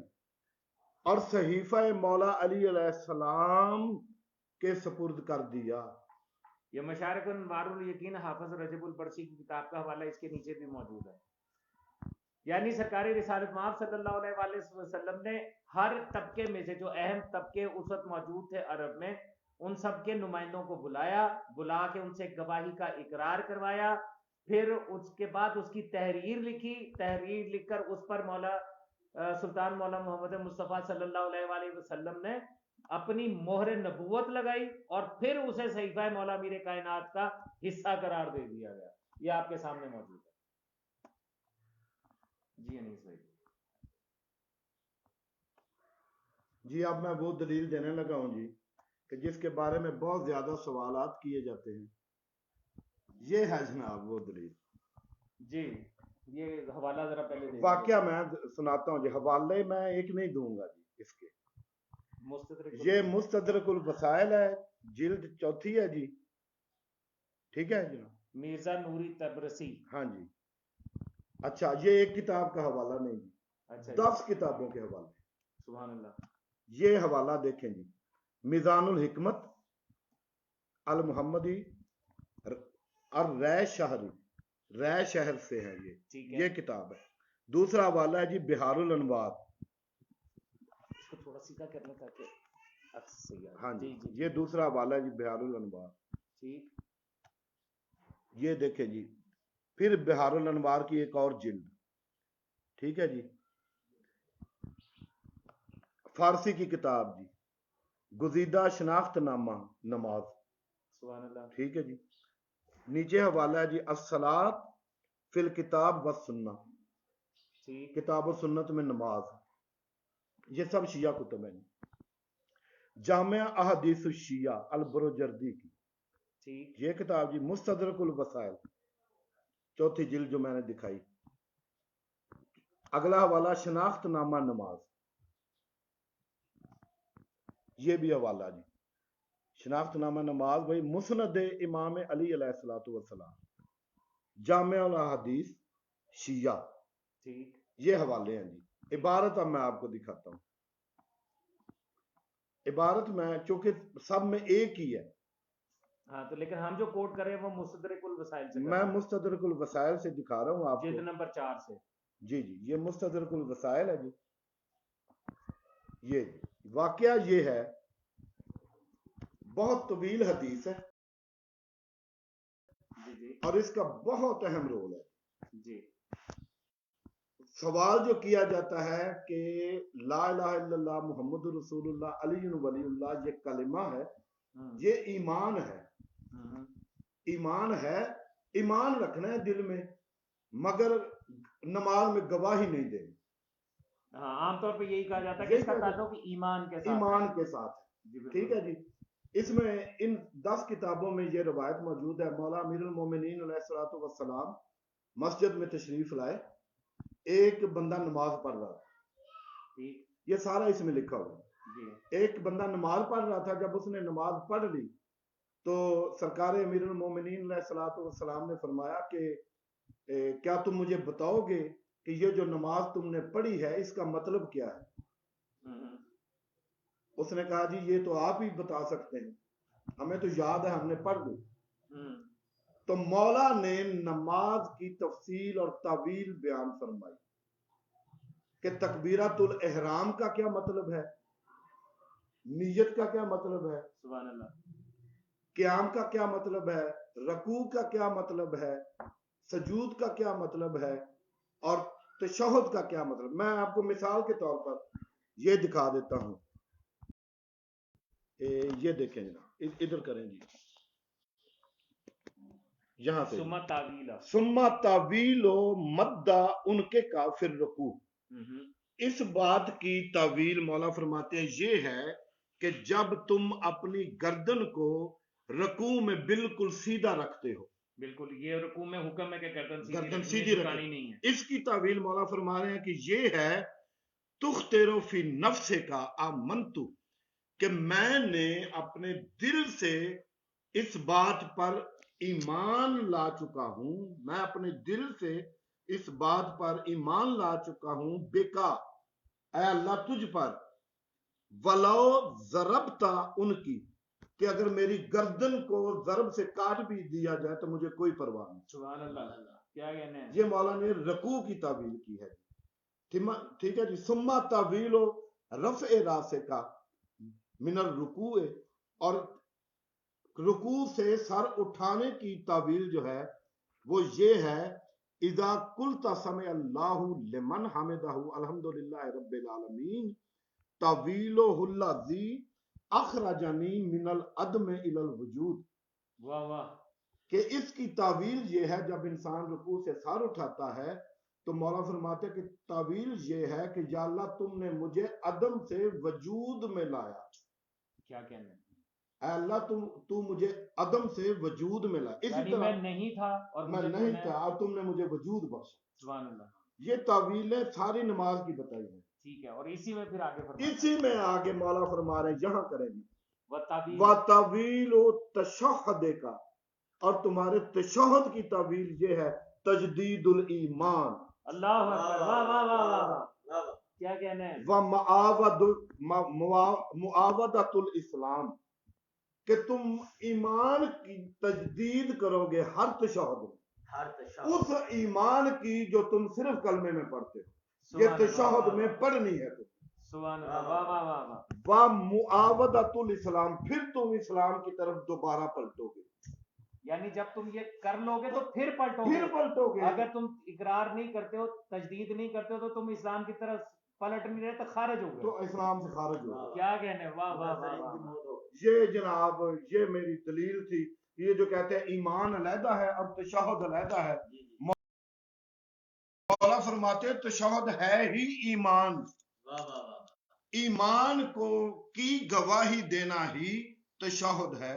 اور صحیفہ مولا علی علیہ السلام کے سپرد کر دیا۔ یہ مشارق انوار الیقین حافظ رجب البرسی کی کتاب کا حوالہ اس کے نیچے بھی موجود ہے۔ یعنی سرکار رسالت مآب صلی اللہ علیہ وآلہ وسلم نے ہر طبقے میں سے جو اہم طبقے اس وقت موجود تھے عرب میں، ان سب کے نمائندوں کو بلا کے ان سے گواہی کا اقرار کروایا، پھر اس کے بعد اس کی تحریر لکھی، تحریر لکھ کر اس پر سلطان مولا محمد مصطفیٰ صلی اللہ علیہ وآلہ وسلم نے اپنی مہر نبوت لگائی اور پھر اسے صحیفہ مولا امیر کائنات کا حصہ قرار دے دیا گیا۔ یہ آپ کے سامنے موجود ہے۔ جی انیس بھائی۔ جی اب میں وہ دلیل دینے لگا ہوں جی کہ جس کے بارے میں بہت زیادہ سوالات کیے جاتے ہیں۔ یہ ہے جناب وہ دلیل۔ جی یہ حوالہ ذرا پہلے دے واقعہ میں سناتا ہوں جی، حوالے میں ایک نہیں دوں گا جی اس کے۔ یہ مستدرک الوسائل ہے، جلد 4 ہے جی، ٹھیک ہے جناب، مرزا نوری تبرسی۔ ہاں جی۔ اچھا یہ ایک کتاب کا حوالہ نہیں جی، اچھا 10 کتابوں کے حوالے۔ سبحان اللہ۔ یہ حوالہ دیکھیں جی، میزان الحکمت المحمدی اور رے شہری، رے شہر سے ہے یہ کتاب ہے۔ دوسرا حوالہ ہے جی بہار الانوار، اس کو تھوڑا سیدھا کرنا تاکہ ہاں جی، یہ دوسرا حوالہ ہے جی بہار الانوار، ٹھیک۔ یہ دیکھیں جی، پھر بہار الانوار کی ایک اور جلد، ٹھیک ہے جی۔ فارسی کی کتاب جی، گزیدہ شناخت نامہ نماز، سبحان اللہ، ٹھیک ہے جی۔ نیچے حوالہ ہے جی الصلاۃ فی الکتاب والسنہ، کتاب و سنت میں نماز، یہ سب شیعہ کتب ہیں۔ جامع احادیث الشیعہ البروجردی کی، یہ کتاب جی مستدرک الوسائل، 4 جلد جو میں نے دکھائی۔ اگلا حوالہ شناخت نامہ نماز، یہ بھی حوالہ جی شناخت نامہ نماز بھائی مسند امام علی علیہ الصلوۃ والسلام، جامع الاحادیث شیعہ، یہ حوالے ہیں جی۔ عبارت اب میں آپ کو دکھاتا ہوں، عبارت میں چونکہ سب میں ایک ہی ہے، ہاں تو لیکن ہم جو کوٹ کر رہے ہیں وہ مستدرک الوسائل سے، میں مستدرک الوسائل سے دکھا رہا ہوں آپ کو، جلد نمبر 4 سے۔ جی جی یہ مستدرک الوسائل ہے جی۔ یہ واقعہ یہ ہے، بہت طویل حدیث ہے اور اس کا بہت اہم رول ہے جی۔ سوال جو کیا جاتا ہے کہ لا الہ الا اللہ محمد رسول اللہ علی ولی اللہ، یہ کلمہ ہے، یہ ایمان ہے، ایمان ہے، ایمان رکھنا ہے دل میں، مگر نماز میں گواہی نہیں دینی۔ ہاں عام طور پہ یہی کہا جاتا ہے کہ اس کا تعلق ایمان کے ساتھ، ایمان کے ساتھ، ٹھیک ہے جی۔ اس میں ان 10 کتابوں میں یہ روایت موجود ہے، مولا امیر المومنین علیہ الصلوۃ والسلام مسجد میں تشریف لائے، ایک بندہ نماز پڑھ رہا تھا، یہ سارا اس میں لکھا ہوا ہے۔ ایک بندہ نماز پڑھ رہا تھا، جب اس نے نماز پڑھ لی تو سرکار امیر المومنین علیہ الصلوۃ والسلام نے فرمایا کہ کیا تم مجھے بتاؤ گے کہ یہ جو نماز تم نے پڑھی ہے اس کا مطلب کیا ہے؟ اس نے کہا جی یہ تو آپ ہی بتا سکتے ہیں، ہمیں تو یاد ہے، ہم نے پڑھ دی۔ تو مولا نے نماز کی تفصیل اور تعویل بیان فرمائی کہ تکبیرۃ الاحرام کا کیا مطلب ہے، نیت کا کیا مطلب ہے، سبحان اللہ، قیام کا کیا مطلب ہے، رکوع کا کیا مطلب ہے، سجود کا کیا مطلب ہے، اور تشہد کا کیا مطلب۔ میں آپ کو مثال کے طور پر یہ دکھا دیتا ہوں، یہ دیکھیں جناب، ادھر کریں جی، یہاں سے سما تعویل و مدہ ان کے کافر رکوع، اس بات کی تعویل مولا فرماتے ہیں یہ ہے کہ جب تم اپنی گردن کو رکوع میں بالکل سیدھا رکھتے ہو، بالکل یہ رکوع میں حکم ہے کہ گردن سیدھی رکھنی نہیں ہے، اس کی تعویل مولا فرما رہے ہیں کہ یہ ہے تخترو فی نفس کا آمنتو، کہ میں نے اپنے دل سے اس بات پر ایمان لا چکا ہوں، میں اپنے دل سے اس بات پر ایمان لا چکا ہوں بکا اے اللہ تجھ پر، ولو ضربتا ان کی، کہ اگر میری گردن کو ضرب سے کاٹ بھی دیا جائے تو مجھے کوئی پرواہ نہیں۔ سبحان اللہ، کیا کہنے ہیں؟ یہ مولا نے رکوع کی تعویل کی ہے، ٹھیک ہے جی۔ سما تعویل و رفع راسے کا من الرکوع، اور رکوع سے سر اٹھانے کی تعویل جو ہے وہ یہ ہے، اذا قلت سمع اللہ لمن حمدہ الحمدللہ رب العالمین تعویلہ الذی اخرجنی من العدم الی الوجود، واہ واہ، کہ اس کی تعویل یہ ہے جب انسان رکوع سے سر اٹھاتا ہے تو مولا فرماتے ہیں کہ تعویل یہ ہے کہ یا اللہ تم نے مجھے عدم سے وجود میں لایا، کیا کہنے ہیں؟ اے اللہ تو مجھے عدم سے وجود میں لایا، اسی یعنی طرح میں نہیں تھا اور میں مجھے نہیں تھا اور تم نے مجھے وجود بخشا۔ سبحان اللہ، یہ تعویلیں ساری نماز کی بتائی ہیں، ٹھیک ہے، اور اسی میں پھر آگے فرمایا اسی میں آگے مولا فرما رہے ہیں، یہاں کریں گے وَالتَّعْبِيرُ، وَتَوِيلُ تَشَہُّدِ کا، اور تمہارے تشہد کی تعویل یہ ہے تجدید الایمان، اللہ اکبر، واہ واہ واہ واہ واہ، کیا کہنے ہیں؟ معاودۃ الاسلام، کہ تم ایمان کی تجدید کرو گے ہر تشہد میں، اس ایمان کی جو تم صرف کلمے میں پڑھتے ہو، یہ تشہد میں پڑھنی ہے تم، سبحان اللہ، واہ واہ واہ واہ، وَمُعَاوَدَةُ الاسلام، پھر تم اسلام کی طرف دوبارہ پلٹو گے، یعنی جب تم یہ کر لو گے تو پھر پلٹو پھر گے، پلٹو گے، اگر تم اقرار نہیں کرتے ہو، تجدید نہیں کرتے ہو تو تم اسلام کی طرف پلٹ نہیں رہے تو خارج ہو گئے، تو اسلام سے خارج ہو گئے۔ کیا کہنے ہیں؟ واہ واہ واہ واہ، یہ جناب یہ میری دلیل تھی، یہ جو کہتے ہیں ایمان علیحدہ ہے اور تشہد علیحدہ ہے، مولا فرماتے ہیں تشہد ہے ہی ایمان، ایمان کو کی گواہی دینا ہی تشہد ہے،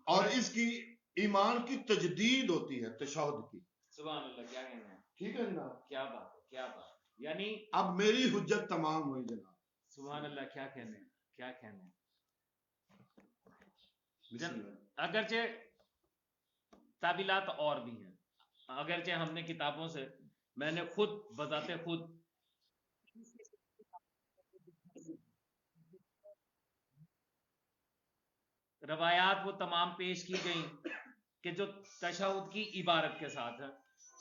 اور اس کی ایمان کی تجدید ہوتی ہے تشہد کی۔ سبحان اللہ، کیا کہنے ہیں؟ ٹھیک ہے جناب، کیا بات ہے، کیا بات، یعنی اب میری حجت تمام ہوئی جناب۔ سبحان اللہ، کیا کہنے ہیں، کیا کہنے ہیں؟ بسم اللہ۔ اگرچہ تعبیلات اور بھی ہیں، اگرچہ ہم نے کتابوں سے، میں نے خود بذات خود روایات وہ تمام پیش کی گئیں کہ جو تشہد کی عبارت کے ساتھ ہے،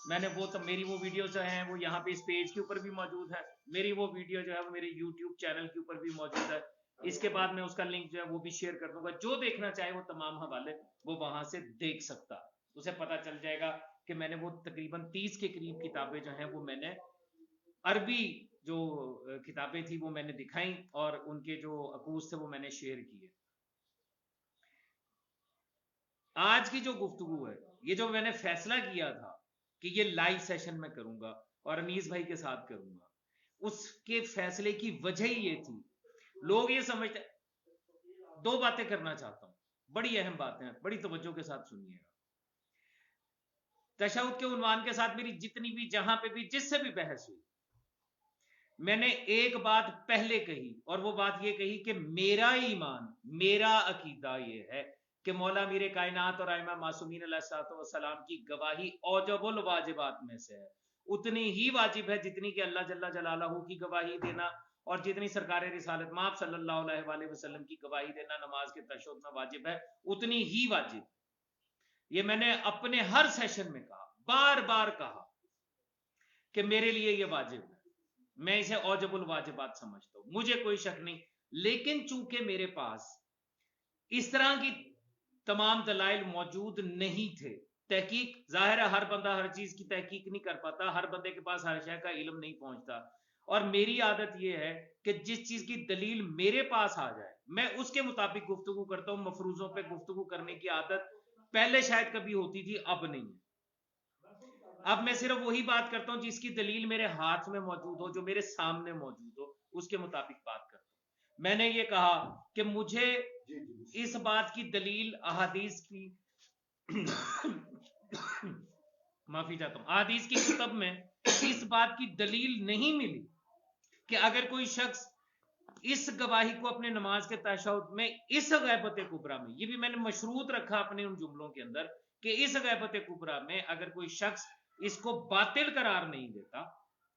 میں نے وہ میری وہ ویڈیو جو ہیں وہ یہاں پہ اس پیج کے اوپر بھی موجود ہے، میری وہ ویڈیو جو ہے وہ میرے یوٹیوب چینل کے اوپر بھی موجود ہے، اس کے بعد میں اس کا لنک جو ہے وہ بھی شیئر کر دوں گا، جو دیکھنا چاہے وہ تمام حوالے وہ وہاں سے دیکھ سکتا، اسے پتہ چل جائے گا کہ میں نے وہ تقریباً 30 کے قریب کتابیں جو ہیں وہ میں نے عربی جو کتابیں تھی وہ میں نے دکھائیں، اور ان کے جو اکوز تھے وہ میں نے شیئر کیے۔ آج کی جو گفتگو ہے، یہ جو میں نے فیصلہ کیا تھا کہ یہ لائیو سیشن میں کروں گا اور انیس بھائی کے ساتھ کروں گا، اس کے فیصلے کی وجہ ہی یہ تھی، لوگ یہ سمجھتے، دو باتیں کرنا چاہتا ہوں، بڑی اہم باتیں ہیں، بڑی توجہ کے ساتھ سنیے گا۔ تشہد کے عنوان کے ساتھ میری جتنی بھی جہاں پہ بھی جس سے بھی بحث ہوئی، میں نے ایک بات پہلے کہی، اور وہ بات یہ کہی کہ میرا ایمان، میرا عقیدہ یہ ہے کہ مولا میر کائنات اور ائمہ معصومین علیہ السلام کی گواہی اوجب الواجبات میں سے ہے، اتنی ہی واجب ہے جتنی کہ اللہ جل جلالہ کی گواہی دینا، اور جتنی سرکار رسالت مآب صلی اللہ علیہ وآلہ وسلم کی گواہی دینا نماز کے تشہد میں واجب ہے، اتنی ہی واجب۔ یہ میں نے اپنے ہر سیشن میں کہا، بار بار کہا کہ میرے لیے یہ واجب ہے، میں اسے اوجب الواجبات سمجھتا ہوں، مجھے کوئی شک نہیں، لیکن چونکہ میرے پاس اس طرح کی تمام دلائل موجود نہیں تھے، تحقیق ظاہر ہے ہر بندہ ہر چیز کی تحقیق نہیں کر پاتا، ہر بندے کے پاس ہر شے کا علم نہیں پہنچتا، اور میری عادت یہ ہے کہ جس چیز کی دلیل میرے پاس آ جائے میں اس کے مطابق گفتگو کرتا ہوں، مفروضوں پہ گفتگو کرنے کی عادت پہلے شاید کبھی ہوتی تھی، اب نہیں ہے۔ اب میں صرف وہی بات کرتا ہوں جس کی دلیل میرے ہاتھ میں موجود ہو، جو میرے سامنے موجود ہو، اس کے مطابق بات کرتا ہوں۔ میں نے یہ کہا کہ مجھے اس بات کی دلیل احادیث کی معافی چاہتا ہوں، احادیث کی کتب میں اس بات کی دلیل نہیں ملی کہ اگر کوئی شخص اس گواہی کو اپنے نماز کے تشہد میں اس غیبت کبریٰ میں، یہ بھی میں نے مشروط رکھا اپنے ان جملوں کے اندر کہ اس غیبت کبریٰ میں اگر کوئی شخص اس کو باطل قرار نہیں دیتا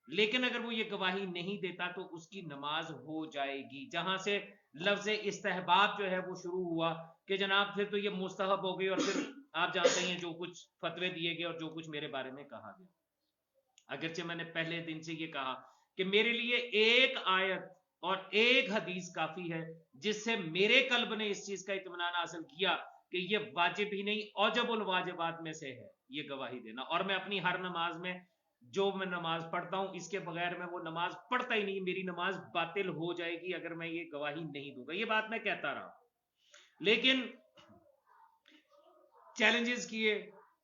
لیکن اگر وہ یہ گواہی نہیں دیتا تو اس کی نماز ہو جائے گی. جہاں سے لفظ استحباب جو ہے وہ شروع ہوا کہ جناب پھر تو یہ مستحب ہو گئی اور پھر آپ جانتے ہیں جو کچھ فتوے دیے گئے اور جو کچھ میرے بارے میں کہا گیا. اگرچہ میں نے پہلے دن سے یہ کہا کہ میرے لیے ایک آیت اور ایک حدیث کافی ہے جس سے میرے قلب نے اس چیز کا اطمینان حاصل کیا کہ یہ واجب ہی نہیں اوجب الواجبات میں سے ہے یہ گواہی دینا. اور میں اپنی ہر نماز میں جو میں نماز پڑھتا ہوں اس کے بغیر میں وہ نماز پڑھتا ہی نہیں, میری نماز باطل ہو جائے گی اگر میں یہ گواہی نہیں دوں گا. یہ بات میں کہتا رہا لیکن چیلنجز کیے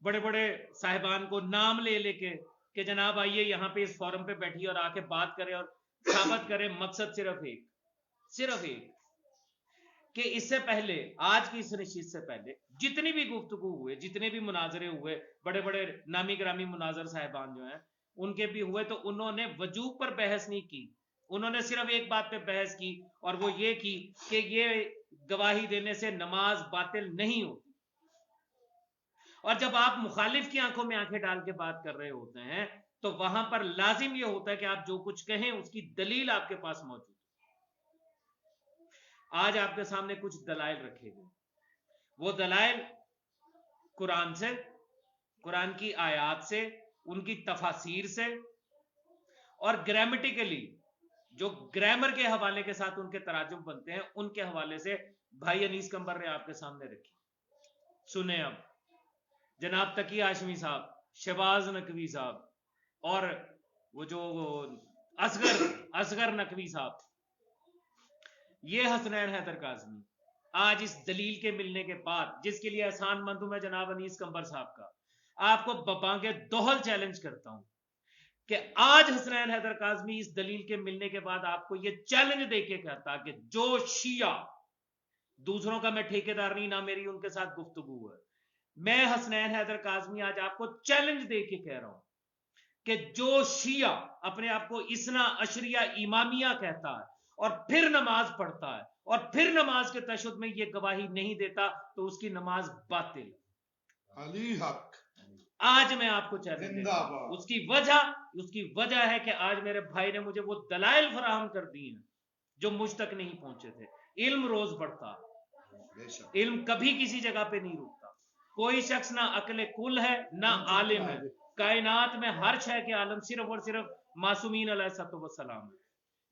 بڑے بڑے صاحبان کو نام لے لے کے کہ جناب آئیے یہاں پہ اس فورم پہ بیٹھیے اور آ کے بات کرے اور ثابت کرے. مقصد صرف ایک کہ اس سے پہلے آج کی اس نشست سے پہلے جتنی بھی گفتگو ہوئے جتنے بھی مناظرے ہوئے بڑے بڑے نامی گرامی مناظر صاحبان جو ہیں ان کے بھی ہوئے تو انہوں نے وجوب پر بحث نہیں کی. انہوں نے صرف ایک بات پہ بحث کی اور وہ یہ کی کہ یہ گواہی دینے سے نماز باطل نہیں ہوتی. اور جب آپ مخالف کی آنکھوں میں آنکھیں ڈال کے بات کر رہے ہوتے ہیں تو وہاں پر لازم یہ ہوتا ہے کہ آپ جو کچھ کہیں اس کی دلیل آپ کے پاس موجود ہے. آج آپ کے سامنے کچھ دلائل رکھے گئے. وہ دلائل قرآن سے, قرآن کی آیات سے, ان کی تفاسیر سے اور گرامیٹیکلی جو گرامر کے حوالے کے ساتھ ان کے تراجم بنتے ہیں ان کے حوالے سے بھائی انیس کمبر نے آپ کے سامنے رکھی. سنیں اب جناب تقی ہاشمی صاحب, شہباز نقوی صاحب اور وہ جو اصغر نقوی صاحب, یہ حسنین حیدر کاظمی آج اس دلیل کے ملنے کے بعد جس کے لیے احسان مند ہوں میں جناب انیس کمبر صاحب کا, آپ کو ببانگ دوہل چیلنج کرتا ہوں کہ آج حسنین حیدر کاظمی اس دلیل کے ملنے کے بعد آپ کو یہ چیلنج دے کے کہتا کہ جو شیعہ, دوسروں کا میں ٹھیکیدار نہیں, نہ میری ان کے ساتھ گفتگو ہے, میں حسنین حیدر کاظمی آج آپ کو چیلنج دے کے کہہ رہا ہوں کہ جو شیعہ اپنے آپ کو اثنا عشریہ امامیہ کہتا ہے اور پھر نماز پڑھتا ہے اور پھر نماز کے تشہد میں یہ گواہی نہیں دیتا تو اس کی نماز باطل. علی حق. آج میں آپ کو چیلنج دیتا ہوں. اس کی وجہ ہے کہ آج میرے بھائی نے مجھے وہ دلائل فراہم کر دی ہیں جو مجھ تک نہیں پہنچے تھے. علم روز بڑھتا, علم کبھی کسی جگہ پہ نہیں رکتا. کوئی شخص نہ عقل کل ہے نہ عالم ہے. کائنات میں ہر شے کے عالم صرف اور صرف معصومین علیہ السلام ہے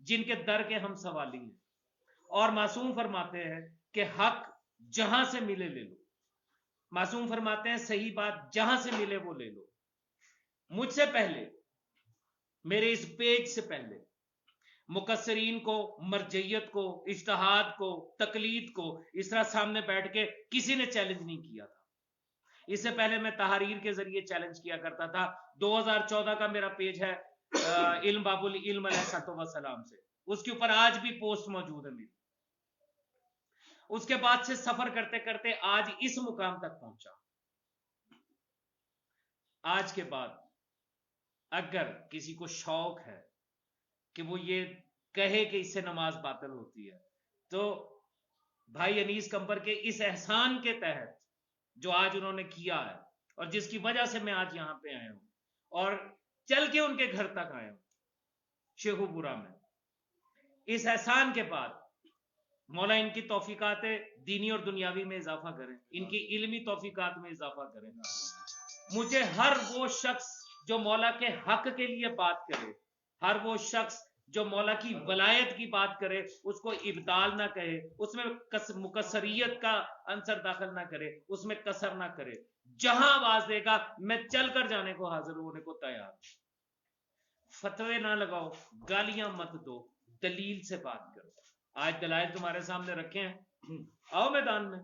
جن کے در کے ہم سوالی ہیں. اور معصوم فرماتے ہیں کہ حق جہاں سے ملے لے لو. معصوم فرماتے ہیں صحیح بات جہاں سے ملے وہ لے لو. مجھ سے پہلے, میرے اس پیج سے پہلے مقصرین کو, مرجعیت کو, اجتہاد کو, تقلید کو اس طرح سامنے بیٹھ کے کسی نے چیلنج نہیں کیا تھا. اس سے پہلے میں تحریر کے ذریعے چیلنج کیا کرتا تھا. 2014 کا میرا پیج ہے علم باب العلم علیہ السلام سے, اس کے اوپر آج بھی پوسٹ موجود ہے میری. اس کے بعد سے سفر کرتے کرتے آج اس مقام تک پہنچا. آج کے بعد اگر کسی کو شوق ہے کہ وہ یہ کہے کہ اس سے نماز باطل ہوتی ہے تو بھائی انیس کمبر کے اس احسان کے تحت جو آج انہوں نے کیا ہے اور جس کی وجہ سے میں آج یہاں پہ آیا ہوں اور چل کے ان کے گھر تک آیا ہوں شیخو پورا میں, اس احسان کے بعد مولا ان کی توفیقات دینی اور دنیاوی میں اضافہ کریں, ان کی علمی توفیقات میں اضافہ کریں. مجھے ہر وہ شخص جو مولا کے حق کے لیے بات کرے, ہر وہ شخص جو مولا کی ولایت کی بات کرے اس کو ابدال نہ کہے, اس میں مقصریت کا عنصر داخل نہ کرے, اس میں کسر نہ کرے. جہاں آواز دے گا میں چل کر جانے کو حاضر ہونے کو تیار. فتوے نہ لگاؤ, گالیاں مت دو, دلیل سے بات کرو. آج دلائل تمہارے سامنے رکھے ہیں, آؤ میدان میں,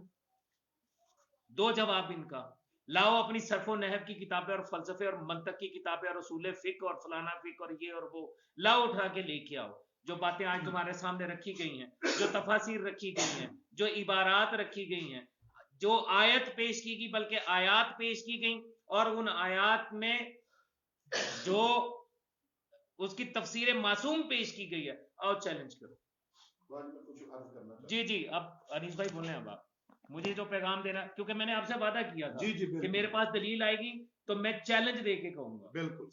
دو جواب ان کا لاؤ. اپنی صرف و نحو کی کتابیں اور فلسفے اور منطق کی کتابیں اور اصول فقہ اور فلانا فقہ اور یہ اور وہ لاؤ, اٹھا کے لے کے آؤ. جو باتیں آج تمہارے سامنے رکھی گئی ہیں, جو تفاسیر رکھی گئی ہیں, جو عبارات رکھی گئی ہیں, جو آیت پیش کی گئی بلکہ آیات پیش کی گئی اور ان آیات میں جو اس کی تفسیر معصوم پیش کی گئی ہے, آؤ چیلنج کرو. جی اب انیس بھائی بولیں اب آپ. مجھے جو پیغام دینا، کیونکہ میں نے آپ سے وعدہ کیا تھا جی کہ میرے پاس دلیل آئے گی تو میں چیلنج دے کے کہوں گا. بالکل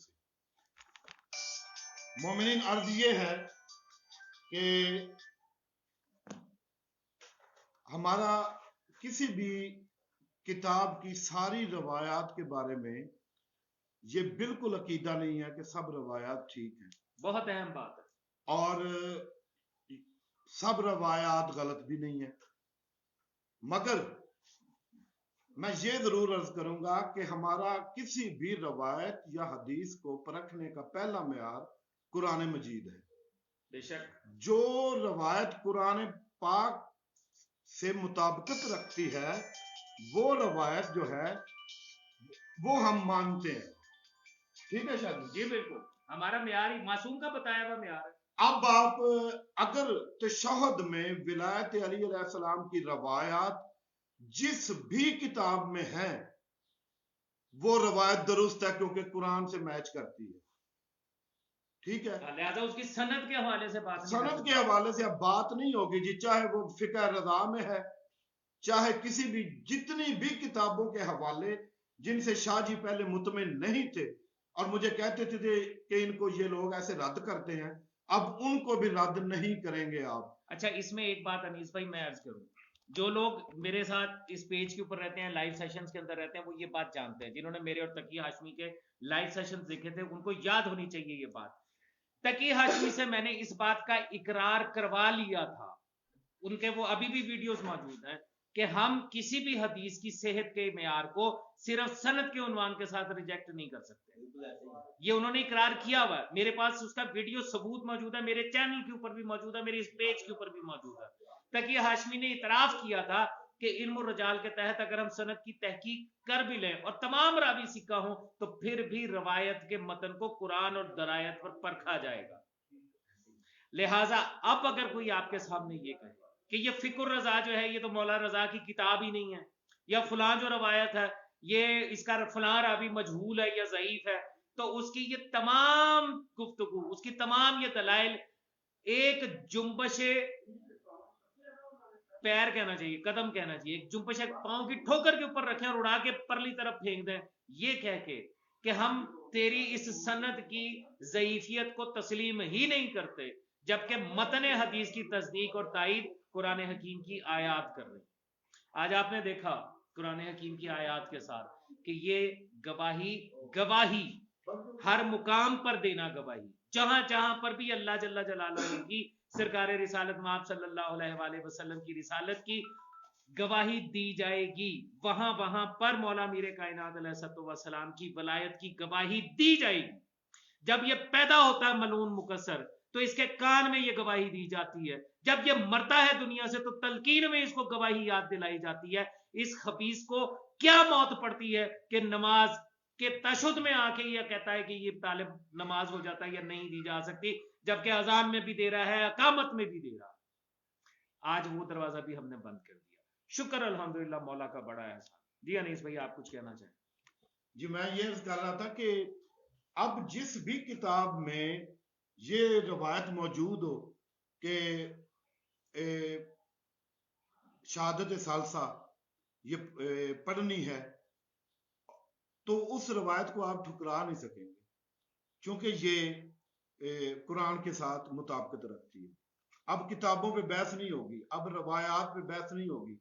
مومنین، عرض یہ ہے کہ ہمارا کسی بھی کتاب کی ساری روایات کے بارے میں یہ بالکل عقیدہ نہیں ہے کہ سب روایات ٹھیک ہیں. بہت اہم بات ہے. اور سب روایات غلط بھی نہیں ہیں، مگر میں یہ ضرور عرض کروں گا کہ ہمارا کسی بھی روایت یا حدیث کو پرکھنے کا پہلا معیار قرآن مجید ہے. بے شک جو روایت قرآن پاک سے مطابقت رکھتی ہے وہ روایت جو ہے وہ ہم مانتے ہیں. ٹھیک ہے شاید جی بالکل، ہمارا معیار ہی معصوم کا بتایا ہوا معیار ہے. اب آپ اگر تشہد میں ولایت علی علیہ السلام کی روایات جس بھی کتاب میں ہیں وہ روایت درست ہے کیونکہ قرآن سے میچ کرتی ہے. ٹھیک ہے، لہذا اس کی سند کے حوالے سے بات نہیں کر سند سکتے. کے حوالے سے اب بات نہیں ہوگی جی، چاہے وہ فقہ رضا میں ہے، چاہے کسی بھی جتنی بھی کتابوں کے حوالے جن سے شاہ جی پہلے مطمئن نہیں تھے اور مجھے کہتے تھے کہ ان کو یہ لوگ ایسے رد کرتے ہیں، اب ان کو بھی رد نہیں کریں گے آپ. اچھا، اس میں ایک بات انیس بھائی میں عرض کروں، جو لوگ میرے ساتھ اس پیج کے اوپر رہتے ہیں، لائیو سیشنز کے اندر رہتے ہیں، وہ یہ بات جانتے ہیں. جنہوں نے میرے اور تقی ہاشمی کے لائیو سیشنز دیکھے تھے ان کو یاد ہونی چاہیے یہ بات. تقی ہاشمی سے میں نے اس بات کا اقرار کروا لیا تھا، ان کے وہ ابھی بھی ویڈیوز موجود ہیں، کہ ہم کسی بھی حدیث کی صحت کے معیار کو صرف سند کے عنوان کے ساتھ ریجیکٹ نہیں کر سکتے. یہ انہوں نے اقرار کیا ہوا ہے، میرے پاس اس کا ویڈیو ثبوت موجود ہے، میرے چینل کے اوپر بھی موجود ہے، میرے اس پیج کے اوپر بھی موجود ہے. تقی ہاشمی نے اعتراف کیا تھا کہ علم الرجال کے تحت اگر ہم سند کی تحقیق کر بھی لیں اور تمام راوی سکہ ہوں تو پھر بھی روایت کے متن کو قرآن اور درایت پر پرکھا جائے گا. لہٰذا اب اگر کوئی آپ کے سامنے یہ کہے کہ یہ فقہ الرضا جو ہے یہ تو مولا رضا کی کتاب ہی نہیں ہے، یا فلاں جو روایت ہے یہ اس کا فلاں راوی مجہول ہے یا ضعیف ہے، تو اس کی یہ تمام گفتگو، اس کی تمام یہ دلائل ایک جنبش پیر کہنا چاہیے، قدم کہنا چاہیے، ایک جنبش پاؤں کی ٹھوکر کے اوپر رکھیں اور اڑا کے پرلی طرف پھینک دیں، یہ کہہ کے کہ ہم تیری اس سند کی ضعیفیت کو تسلیم ہی نہیں کرتے، جبکہ متن حدیث کی تصدیق اور تائید قرآن حکیم کی آیات کر رہے ہیں. آج آپ نے دیکھا قرآن حکیم کی آیات کے ساتھ کہ یہ گواہی ہر مقام پر دینا گواہی، جہاں جہاں پر بھی اللہ جل جلالہ کی سرکار رسالت مآب صلی اللہ علیہ وآلہ وسلم کی رسالت کی گواہی دی جائے گی، وہاں وہاں پر مولا میر کائنات علیہ السلام کی ولایت کی گواہی دی جائے گی. جب یہ پیدا ہوتا ہے ملعون مکسر تو اس کے کان میں یہ گواہی دی جاتی ہے، جب یہ مرتا ہے دنیا سے تو تلقین میں اس کو گواہی یاد دلائی جاتی ہے. اس خبیث کو کیا موت پڑتی ہے کہ نماز کے تشہد میں آ کے یہ کہتا ہے کہ یہ طالب نماز ہو جاتا ہے یا نہیں دی جا سکتی، جبکہ اذان میں بھی دے رہا ہے، اقامت میں بھی دے رہا ہے. آج وہ دروازہ بھی ہم نے بند کر دیا. شکر الحمدللہ مولا کا بڑا احسان. جی انیس بھائی آپ کچھ کہنا چاہیں؟ جی میں یہ عرض کر رہا تھا کہ اب جس بھی کتاب میں یہ روایت موجود ہو کہ شہادت ثالثہ یہ پڑھنی ہے تو اس روایت کو آپ ٹھکرا نہیں سکیں گے کیونکہ یہ قرآن کے ساتھ مطابقت رکھتی ہے. اب کتابوں پہ بحث نہیں ہوگی، اب روایات پہ بحث نہیں ہوگی.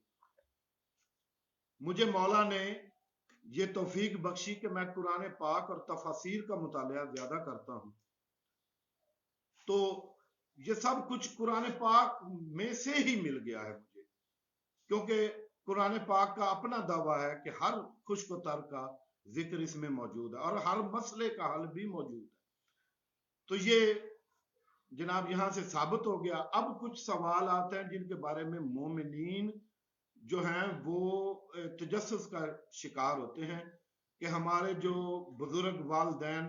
مجھے مولا نے یہ توفیق بخشی کہ میں قرآن پاک اور تفاسیر کا مطالعہ زیادہ کرتا ہوں، تو یہ سب کچھ قرآن پاک میں سے ہی مل گیا ہے مجھے، کیونکہ قرآن پاک کا اپنا دعویٰ ہے کہ ہر خشک و تر کا ذکر اس میں موجود ہے اور ہر مسئلے کا حل بھی موجود ہے. تو یہ جناب یہاں سے ثابت ہو گیا. اب کچھ سوال آتے ہیں جن کے بارے میں مومنین جو ہیں وہ تجسس کا شکار ہوتے ہیں کہ ہمارے جو بزرگ والدین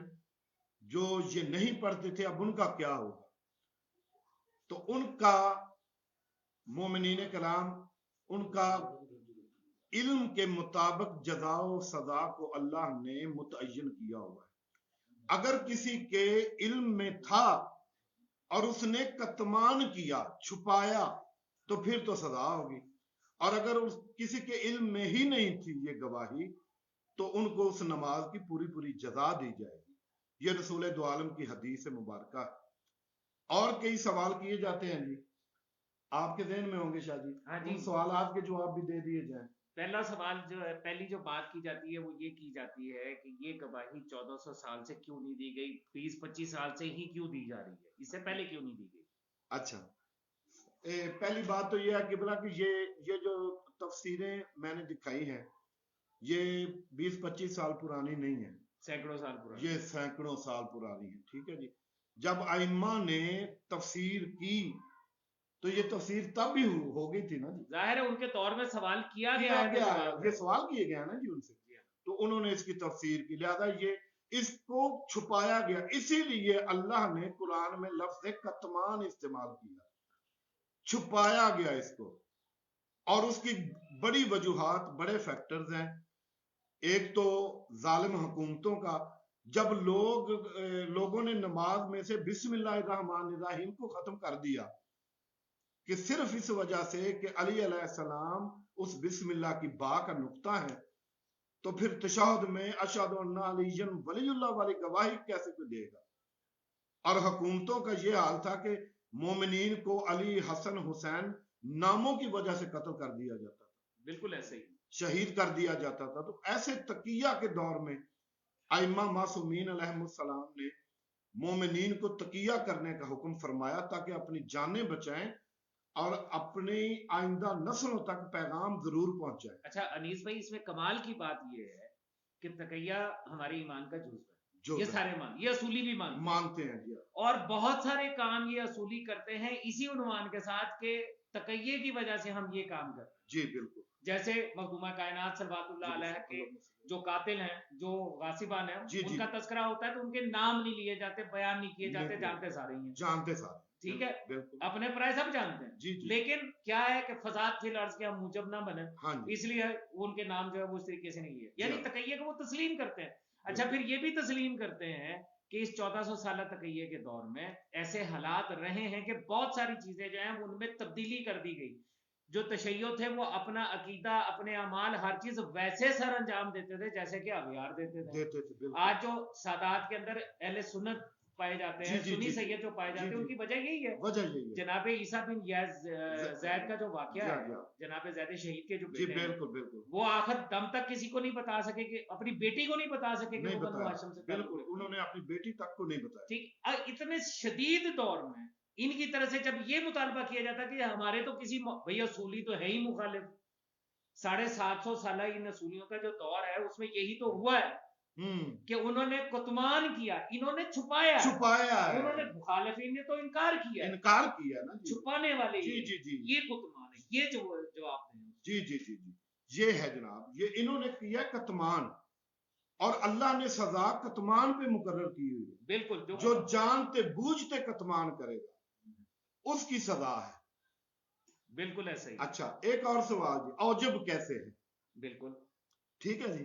جو یہ نہیں پڑھتے تھے اب ان کا کیا ہوگا. تو ان کا مومنین کرام ان کا علم کے مطابق جزا و سزا کو اللہ نے متعین کیا ہوا ہے. اگر کسی کے علم میں تھا اور اس نے کتمان کیا، چھپایا، تو پھر تو سزا ہوگی. اور اگر کسی کے علم میں ہی نہیں تھی یہ گواہی تو ان کو اس نماز کی پوری پوری جزا دی جائے گی. یہ رسول دو عالم کی حدیث مبارکہ ہے. اور کئی سوال کیے جاتے ہیں جی، آپ کے ذہن میں ہوں گے شاہ جی. ہاں جی. ان سوالات کے جواب بھی دے دیے جائیں. پہلا سوال جو ہے، پہلی جو بات کی جاتی ہے وہ یہ کی جاتی ہے کہ یہ گواہی 1400 سال سے کیوں نہیں دی گئی، 20-25 سال سے ہی کیوں دی جا رہی ہے، اس سے پہلے کیوں نہیں دی گئی؟ اچھا، پہلی بات تو یہ ہے قبلہ کہ یہ جو تفسیریں میں نے دکھائی ہیں یہ 20-25 سال پرانی نہیں ہیں، سینکڑوں سال پرانی، یہ سینکڑوں سال پرانی ہے. ٹھیک ہے جی. جب ائمہ نے تفسیر کی تو یہ تفسیر تب بھی ہو گئی تھی نا جی. ظاہر ہے ان کے دور میں سوال کیا گیا ہے، یہ سوال کیے گیا نا جی ان سے، تو انہوں نے اس کی تفسیر کی. لہذا یہ اس کو چھپایا گیا، اسی لیے اللہ نے قرآن میں لفظ کتمان استعمال کیا، چھپایا گیا اس کو. اور اس کی بڑی وجوہات، بڑے فیکٹرز ہیں. ایک تو ظالم حکومتوں کا، جب لوگوں نے نماز میں سے بسم اللہ الرحمن الرحیم کو ختم کر دیا کہ صرف اس وجہ سے کہ علی علیہ السلام اس بسم اللہ کی با کا نقطہ ہے، تو پھر تشہد میں اشہد ان علی ولی اللہ والی گواہی کیسے کوئی دے گا؟ اور حکومتوں کا یہ حال تھا کہ مومنین کو علی، حسن، حسین ناموں کی وجہ سے قتل کر دیا جاتا تھا، بالکل ایسے ہی شہید کر دیا جاتا تھا. تو ایسے تقیہ کے دور میں ائمہ معصومین علیہم السلام نے مومنین کو تقیہ کرنے کا حکم فرمایا تاکہ اپنی جانیں بچائیں اور اپنی آئندہ نسلوں تک پیغام ضرور پہنچائیں. اچھا انیس بھائی، اس میں کمال کی بات یہ ہے کہ تقیہ ہمارے ایمان کا جزو ہے، یہ سارے یہ اصولی بھی مانتے ہیں جی. اور بہت سارے کام یہ اصولی کرتے ہیں اسی عنوان کے ساتھ کہ تقیے کی وجہ سے ہم یہ کام کرتے ہیں. جی بالکل. جیسے مخدومہ کائنات صلوات اللہ علیہ کے جو قاتل ہیں، جو غاصبان ہیں، ان کا تذکرہ ہوتا ہے تو ان کے نام نہیں لیے جاتے، بیان نہیں کیے جاتے، جانتے سارے ہیں، جانتے سارے. ٹھیک ہے، اپنے پرائے سب جانتے ہیں. لیکن کیا ہے کہ فساد فی الارض کے ہم موجب نہ بنے، اس لیے ان کے نام جو ہے وہ اس طریقے سے نہیں لیے، یعنی تقیہ کو وہ تسلیم کرتے ہیں. اچھا پھر یہ بھی تسلیم کرتے ہیں کہ اس 1400 سالہ تقیہ کے دور میں ایسے حالات رہے ہیں کہ بہت ساری چیزیں جو ہیں ان میں تبدیلی کر دی گئی. جو تشیع تھے وہ اپنا عقیدہ، اپنے اعمال، ہر چیز ویسے سر انجام دیتے تھے جیسے کہ اغیار دیتے تھے. آج جو سادات کے اندر اہل سنت پائے جاتے ہیں، سنی سید جو پائے جاتے ہیں، ان کی وجہ یہی ہے. جناب عیسیٰ بن زید کا جو واقعہ ہے، جناب زید شہید کے جو بیٹے ہیں، وہ آخر دم تک کسی کو نہیں بتا سکے، کہ اپنی بیٹی کو نہیں بتا سکے کہ وہ بنو ہاشم سے. بالکل انہوں نے اپنی بیٹی تک کو نہیں بتایا. ٹھیک، اتنے شدید دور میں ان کی طرف سے جب یہ مطالبہ کیا جاتا کہ ہمارے تو کسی بھئی اصولی تو ہے ہی مخالف، 750 سالہ ان اصولیوں کا جو دور ہے اس میں یہی تو ہوا ہے کہ انہوں نے کتمان کیا، انہوں نے چھپایا ہے. انہوں نے مخالفین نے تو انکار کیا نا، چھپانے والے یہ کتمان ہے، یہ جو آپ نے جی یہ ہے جناب، یہ انہوں نے کیا کتمان، اور اللہ نے سزا کتمان پہ مقرر کی ہوئی ہے. بالکل، جو جانتے بوجھتے کتمان کرے گا اس کی سزا ہے. بالکل ایسا ہی. اچھا ایک اور سوال جی، اوجب کیسے ہے؟ بالکل ٹھیک ہے جی،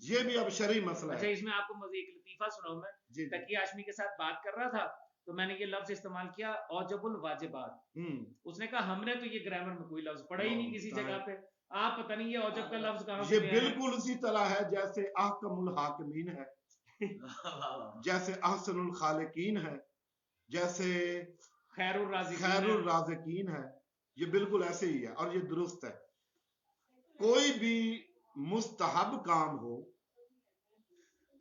یہ بھی اب شرعی مسئلہ ہے. اچھا اس میں آپ کو مزید ایک لطیفہ سناؤں میں. تقی ہاشمی کے ساتھ بات کر رہا تھا تو میں نے یہ لفظ استعمال کیا، اوجب الواجبات. اس نے کہا ہم نے تو یہ گرامر میں کوئی لفظ پڑھا ہی نہیں کسی جگہ پہ، آپ پتہ نہیں یہ اوجب کا لفظ کہاں سے. یہ بالکل اسی طرح ہے جیسے احکم الحاکمین ہے، جیسے احسن الخالقین ہے، جیسے خیر الرازقین ہے. یہ بالکل ایسے ہی ہے اور یہ درست ہے. کوئی بھی مستحب کام ہو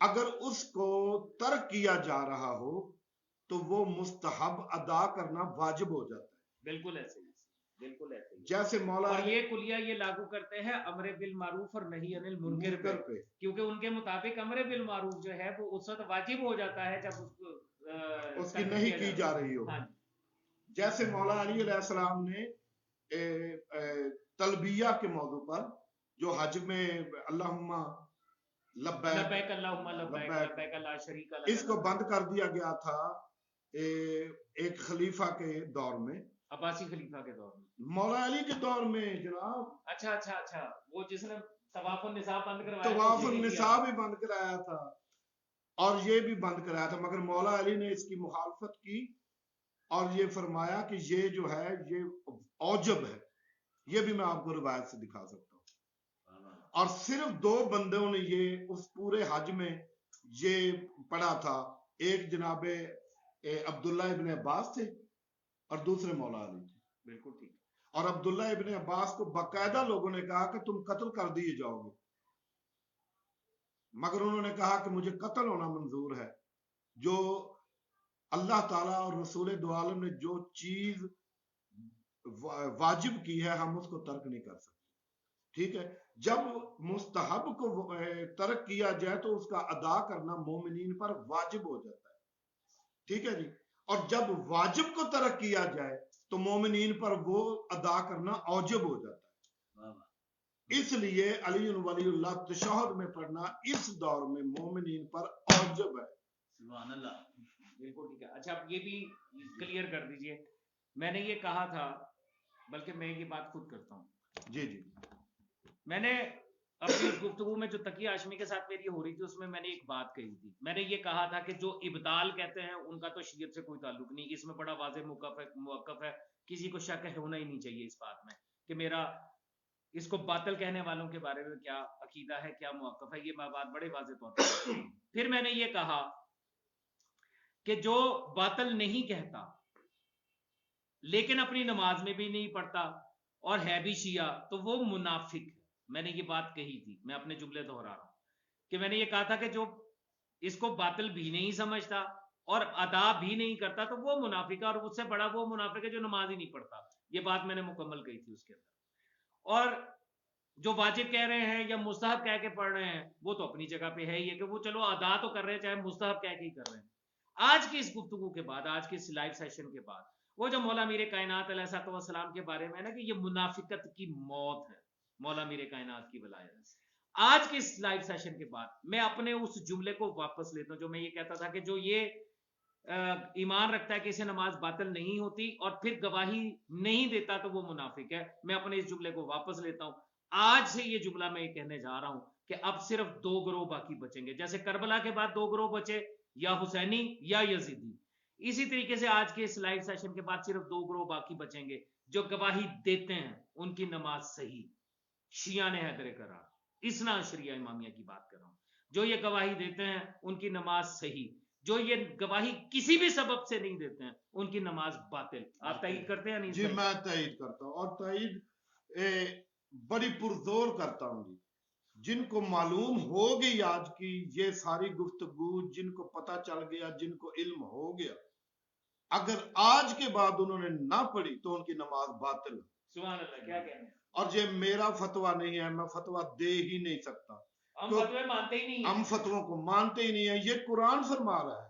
اگر اس کو ترک کیا جا رہا ہو تو وہ مستحب ادا کرنا واجب ہو جاتا ہے. بالکل ایسے ہی، بالکل ایسے ہی. جیسے مولا، اور یہ کلیہ یہ لاگو کرتے ہیں امر بالمعروف اور نہی عن المنکر پہ، کیونکہ ان کے مطابق امر بالمعروف جو ہے وہ اس وقت واجب ہو جاتا ہے جب اس کی نہیں کی جا رہی ہو. جیسے مولا علی علیہ السلام نے تلبیہ کے موضوع پر جو حج میں اللہم لبیک اللہم لبیک لا شریک لک، اس کو بند کر دیا گیا تھا ایک خلیفہ کے دور میں، عباسی خلیفہ کے دور میں، مولا علی کے دور میں جناب. اچھا وہ جس نے طواف النساء بند کروایا، طواف النساء بھی بند کرایا تھا اور یہ بھی بند کرایا تھا، مگر مولا علی نے اس کی مخالفت کی اور یہ فرمایا کہ یہ جو ہے یہ اوجب ہے، یہ بھی میں آپ کو روایت سے دکھا سکتا ہوں. اور صرف 2 بندوں نے یہ اس پورے حج میں یہ پڑھا تھا. ایک جناب عبداللہ ابن عباس تھے اور دوسرے مولا علی تھے. بالکل ٹھیک. اور عبداللہ ابن عباس کو باقاعدہ لوگوں نے کہا کہ تم قتل کر دیے جاؤ گے، مگر انہوں نے کہا کہ مجھے قتل ہونا منظور ہے. جو اللہ تعالیٰ اور رسول دو عالم نے جو چیز واجب کی ہے ہم اس کو ترک نہیں کر سکتے. ٹھیک ہے، جب مستحب کو ترک کیا جائے تو اس کا ادا کرنا مومنین پر واجب ہو جاتا ہے. ٹھیک ہے جی. اور جب واجب کو ترک کیا جائے تو مومنین پر وہ ادا کرنا اوجب ہو جاتا ہے. اس لیے علی ولی اللہ تشہد میں پڑھنا اس دور میں مومنین پر اوجب ہے. سبحان اللہ. بالکل ٹھیک ہے. اچھا آپ یہ بھی کلیئر کر دیجئے، میں نے یہ کہا تھا، بلکہ میں یہ بات خود کرتا ہوں. جی جی. میں نے اپنی اس گفتگو میں جو تقی ہاشمی کے ساتھ میری ہو رہی تھی اس میں میں نے ایک بات کہی تھی. میں نے یہ کہا تھا کہ جو ابدال کہتے ہیں ان کا تو شریعت سے کوئی تعلق نہیں. اس میں بڑا واضح موقف ہے، کسی کو شک ہونا ہی نہیں چاہیے اس بات میں کہ میرا اس کو باطل کہنے والوں کے بارے میں کیا عقیدہ ہے، کیا موقف ہے. یہ بات بڑے واضح طور پر. پھر میں نے یہ کہا کہ جو باطل نہیں کہتا لیکن اپنی نماز میں بھی نہیں پڑھتا اور ہے بھی شیعہ تو وہ منافق ہے. میں نے یہ بات کہی تھی، میں اپنے جملے دہرا رہا ہوں کہ میں نے یہ کہا تھا کہ جو اس کو باطل بھی نہیں سمجھتا اور ادا بھی نہیں کرتا تو وہ منافق ہے، اور اس سے بڑا وہ منافق ہے جو نماز ہی نہیں پڑھتا. یہ بات میں نے مکمل کہی تھی اس کے اندر. اور جو واجب کہہ رہے ہیں یا مستحب کہہ کے پڑھ رہے ہیں وہ تو اپنی جگہ پہ ہے ہی ہے کہ وہ چلو ادا تو کر رہے ہیں چاہے مستحب کہہ کے ہی کر رہے ہیں. آج کی اس گفتگو کے بعد، آج کے اس لائیو سیشن کے بعد، وہ جو مولا میر کائنات علیہ السلام کے بارے میں ہے نا کہ یہ منافقت کی موت ہے مولا میر کائنات کی ولایت سے، آج کے اس لائیو سیشن کے بعد میں اپنے اس جملے کو واپس لیتا ہوں جو میں یہ کہتا تھا کہ جو یہ ایمان رکھتا ہے کہ اسے نماز باطل نہیں ہوتی اور پھر گواہی نہیں دیتا تو وہ منافق ہے. میں اپنے اس جملے کو واپس لیتا ہوں. آج سے یہ جملہ میں یہ کہنے جا رہا ہوں کہ اب صرف 2 گروہ باقی بچیں گے. جیسے کربلا کے بعد 2 گروہ بچے، یا حسینی یا یزیدی، اسی طریقے سے آج کے اس لائیو سیشن کے بعد صرف 2 گروہ باقی بچیں گے جو گواہی دیتے ہیں ان کی نماز صحیح. شیعہ نے حیدر کرار، اسنا عشریہ امامیہ کی بات کر رہا ہوں. جو یہ گواہی دیتے ہیں ان کی نماز صحیح، جو یہ گواہی کسی بھی سبب سے نہیں دیتے ہیں ان کی نماز باطل. آپ تائید کرتے ہیں نہیں؟ جی میں تائید کرتا ہوں، اور تائید بڑی پرزور کرتا ہوں. جی جن کو معلوم ہو گئی آج کی یہ ساری گفتگو، جن کو پتہ چل گیا، جن کو علم ہو گیا، اگر آج کے بعد انہوں نے نہ پڑھی تو ان کی نماز باطل. سبحان اللہ. کیا کہنا ہے؟ اور یہ میرا فتویٰ نہیں ہے، میں فتویٰ دے ہی نہیں سکتا. ہم فتوے مانتے ہی نہیں ہیں، ہم فتووں کو مانتے ہی نہیں ہیں. یہ قرآن فرما رہا ہے،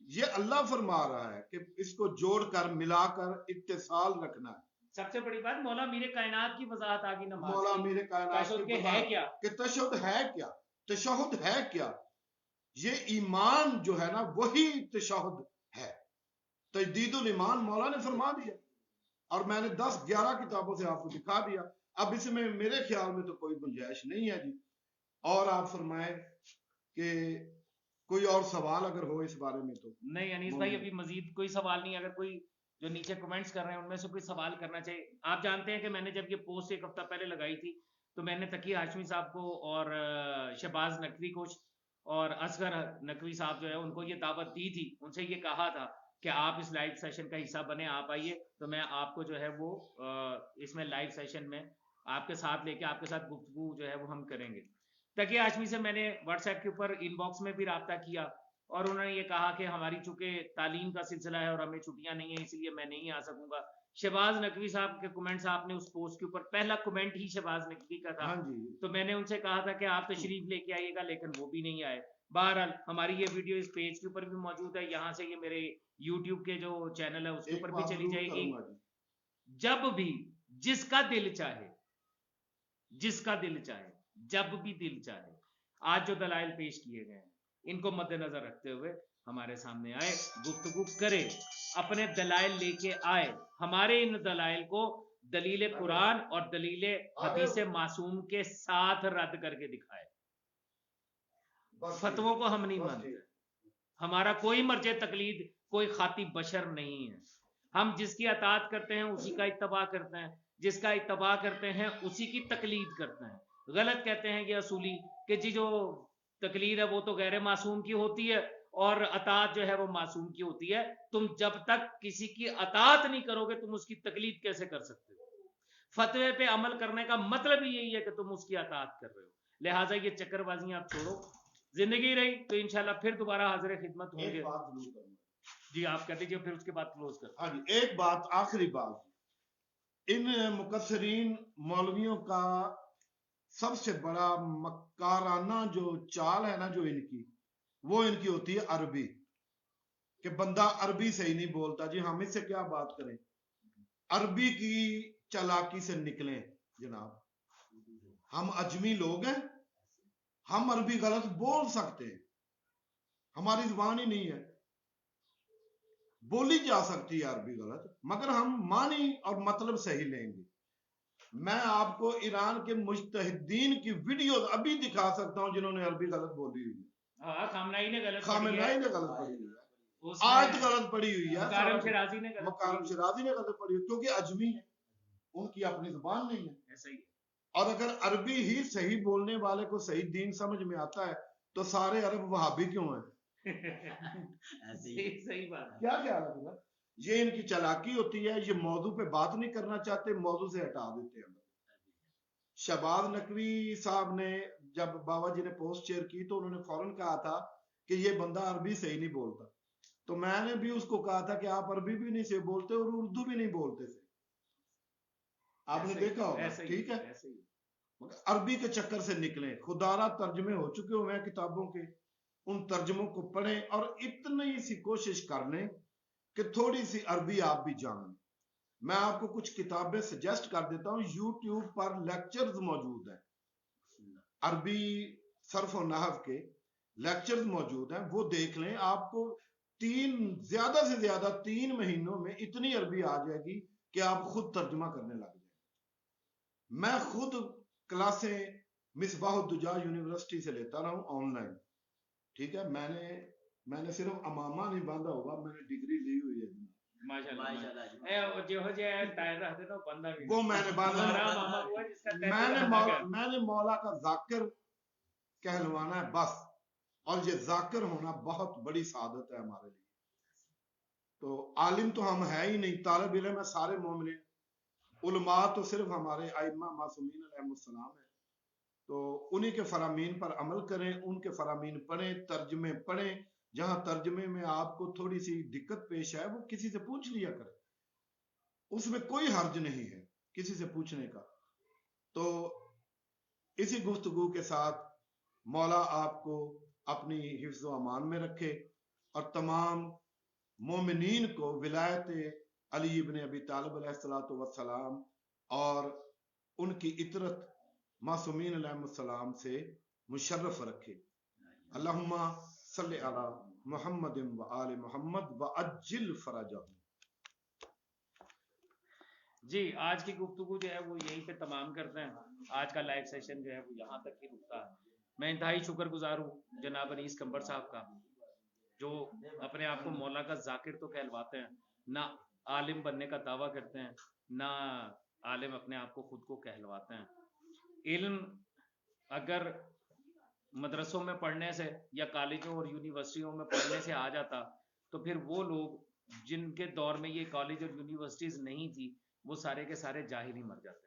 یہ اللہ فرما رہا ہے کہ اس کو جوڑ کر ملا کر اتصال رکھنا ہے. سب سے بڑی بات مولا میر کائنات کی وضاحت آگی نماز مولا میر کائنات کی ہے کیا کہ تشہد ہے کیا، تشہد ہے کیا. یہ ایمان جو ہے نا وہی تشہد ہے. تجدید الایمان مولا نے فرما دیا اور میں نے 10-11 کتابوں سے آپ کو دکھا دیا. اب اس میں میرے خیال میں تو کوئی گنجائش نہیں ہے. جی اور آپ فرمائیں کہ کوئی اور سوال اگر ہو اس بارے میں تو. نہیں انیس بھائی ابھی مزید کوئی سوال نہیں. اگر کوئی جو نیچے کمنٹس کر رہے ہیں ان میں سے کوئی سوال کرنا چاہیے. آپ جانتے ہیں کہ میں نے جب یہ پوسٹ 1 ہفتہ پہلے لگائی تھی تو میں نے تقی ہاشمی صاحب کو اور شہباز نقوی کو اور اصغر نقوی صاحب جو ہے ان کو یہ دعوت دی تھی. ان سے یہ کہا تھا کہ آپ اس لائیو سیشن کا حصہ بنے، آپ آئیے تو میں آپ کو جو ہے وہ اس میں لائیو سیشن میں آپ کے ساتھ لے کے آپ کے ساتھ گفتگو جو ہے وہ ہم کریں گے. تقی ہاشمی سے میں نے واٹس ایپ کے اوپر ان باکس میں بھی رابطہ کیا اور انہوں نے یہ کہا کہ ہماری چونکہ تعلیم کا سلسلہ ہے اور ہمیں چھٹیاں نہیں ہیں اس لیے میں نہیں آ سکوں گا. شہباز نقوی صاحب کے کمنٹس آپ نے اس پوسٹ کے اوپر، پہلا کمنٹ ہی شہباز نقوی کا تھا تو میں نے ان سے کہا تھا کہ آپ تشریف لے کے آئیے گا لیکن وہ بھی نہیں آئے. بہرحال ہماری یہ ویڈیو اس پیج کے اوپر بھی موجود ہے، یہاں سے یہ میرے یوٹیوب کے جو چینل ہے اس کے اوپر بھی چلی جائے گی. جب بھی جس کا دل چاہے، جس کا دل چاہے، جب بھی دل چاہے، آج جو دلائل پیش کیے گئے ہیں ان کو مد نظر رکھتے ہوئے ہمارے سامنے آئے، گفتگو کرے، اپنے دلائل لے کے آئے، ہمارے ان دلائل کو دلیل قرآن اور دلیل حدیث معصوم کے ساتھ رد کر کے دکھائے. فتووں کو ہم نہیں مانتے، ہمارا کوئی مرجع تقلید کوئی خاطی بشر نہیں ہے. ہم جس کی اطاعت کرتے ہیں اسی کا اتباع کرتے ہیں، جس کا اتباع کرتے ہیں اسی کی تقلید کرتے ہیں۔ غلط کہتے ہیں یہ اصولی کہ جی جو تقلید ہے وہ تو غیر معصوم کی ہوتی ہے اور اطاعت جو ہے وہ معصوم کی ہوتی ہے۔ تم جب تک کسی کی اطاعت نہیں کرو گے تم اس کی تقلید کیسے کر سکتے ہو؟ فتوے پہ عمل کرنے کا مطلب ہی یہی ہے کہ تم اس کی اطاعت کر رہے ہو۔ لہٰذا یہ چکر بازیاں آپ چھوڑو، زندگی رہی تو انشاءاللہ پھر دوبارہ حاضر خدمت ہوں گے۔ ایک بات ضرور کروں گا۔ جی آپ کہہ دیجیے پھر اس کے بعد کلوز کر۔ ہاں جی، ایک بات، آخری بات، ان مقصرین مولویوں کا سب سے بڑا مکارانہ جو چال ہے نا جو ان کی، وہ ان کی ہوتی ہے عربی، کہ بندہ عربی صحیح نہیں بولتا، جی ہم اس سے کیا بات کریں؟ عربی کی چالاکی سے نکلیں جناب، ہم اجمی لوگ ہیں، ہم عربی غلط بول سکتے ہیں، ہماری زبان ہی نہیں ہے، بولی جا سکتی ہے عربی غلط، مگر ہم معنی اور مطلب صحیح لیں گے۔ میں آپ کو ایران کے مجتہدین کی ویڈیوز ابھی دکھا سکتا ہوں جنہوں نے عربی غلط بولی ہوئی ہے۔ خامنائی نے غلط خامنائی نے غلط پڑھی ہوئی ہے، آیت غلط پڑھی ہوئی ہے، مکارم شرازی نے غلط مکارم شرازی نے غلط پڑھی ہوئی، کیونکہ اجمی ہے، ان کی اپنی زبان نہیں ہے۔ ایسا ہی ہے۔ اور اگر عربی ہی صحیح بولنے والے کو صحیح دین سمجھ میں آتا ہے تو سارے عرب وہابی کیوں ہیں؟ صحیح بات۔ کیا خیال ہے تمہارا؟ یہ ان کی چالاکی ہوتی ہے، یہ موضوع پہ بات نہیں کرنا چاہتے، موضوع سے ہٹا دیتے ہیں۔ شہباز نقوی صاحب نے جب بابا جی نے پوسٹ شیئر کی تو انہوں نے فوراً کہا تھا کہ یہ بندہ عربی صحیح نہیں بولتا، تو میں نے بھی اس کو کہا تھا کہ آپ عربی بھی نہیں صحیح بولتے اور اردو بھی نہیں بولتے تھے، آپ نے دیکھا ہوگا، ٹھیک ہے؟ عربی کے چکر سے نکلیں، خدارہ ترجمے ہو چکے ہوئے ہیں کتابوں کے، ان ترجموں کو پڑھیں اور اتنی سی کوشش کر لیں کہ تھوڑی سی عربی آپ بھی جانیں۔ میں آپ کو کچھ کتابیں سجیسٹ کر دیتا ہوں، یوٹیوب پر لیکچرز موجود ہیں، عربی صرف و نحو کے لیکچرز موجود ہیں، وہ دیکھ لیں، آپ کو زیادہ سے زیادہ 3 مہینوں میں اتنی عربی آ جائے گی کہ آپ خود ترجمہ کرنے لگ جائیں۔ میں خود کلاسیں مصباح الدجا یونیورسٹی سے لیتا رہا ہوں آن لائن، ٹھیک ہے؟ میں نے صرف امامہ نہیں باندھا ہوگا، میں نے ڈگری لی ہوئی ہے، وہ میں نے باندھا، میں نے مولا کا ذاکر کہلوانا ہے بس، اور یہ ذاکر ہونا بہت بڑی سعادت ہے ہمارے لیے۔ تو عالم تو ہم ہے ہی نہیں، طالب علم ہے سارے مومن، علماء تو صرف ہمارے ائمہ معصومین علیہ السلام ہیں، تو انہی کے فرامین پر عمل کریں، ان کے فرامین پڑھیں، ترجمے پڑھیں، جہاں ترجمے میں آپ کو تھوڑی سی دقت پیش ہے وہ کسی سے پوچھ لیا کریں، اس میں کوئی حرج نہیں ہے کسی سے پوچھنے کا۔ تو اسی گفتگو کے ساتھ مولا آپ کو اپنی حفظ و امان میں رکھے اور تمام مومنین کو ولایت علی ابن ابی طالب علیہ السلام اور ان کی اطرت معصومین علیہ السلام سے مشرف رکھے۔ اللہم صلی علی محمد و آل محمد و عجل فرجہ۔ جی آج کی گفتگو جو ہے وہ یہیں پہ تمام کرتے ہیں، آج کا لائیو سیشن جو ہے وہ یہاں تک ہی رکتا ہے۔ میں انتہائی شکر گزار ہوں جناب انیس کمبر صاحب کا، جو اپنے آپ کو مولا کا ذاکر تو کہلواتے ہیں، نہ عالم بننے کا دعویٰ کرتے ہیں، نہ عالم اپنے آپ کو خود کو کہلواتے ہیں۔ علم اگر مدرسوں میں پڑھنے سے یا کالجوں اور یونیورسٹیوں میں پڑھنے سے آ جاتا تو پھر وہ لوگ جن کے دور میں یہ کالج اور یونیورسٹیز نہیں تھی وہ سارے کے سارے جاہل ہی مر جاتے ہیں۔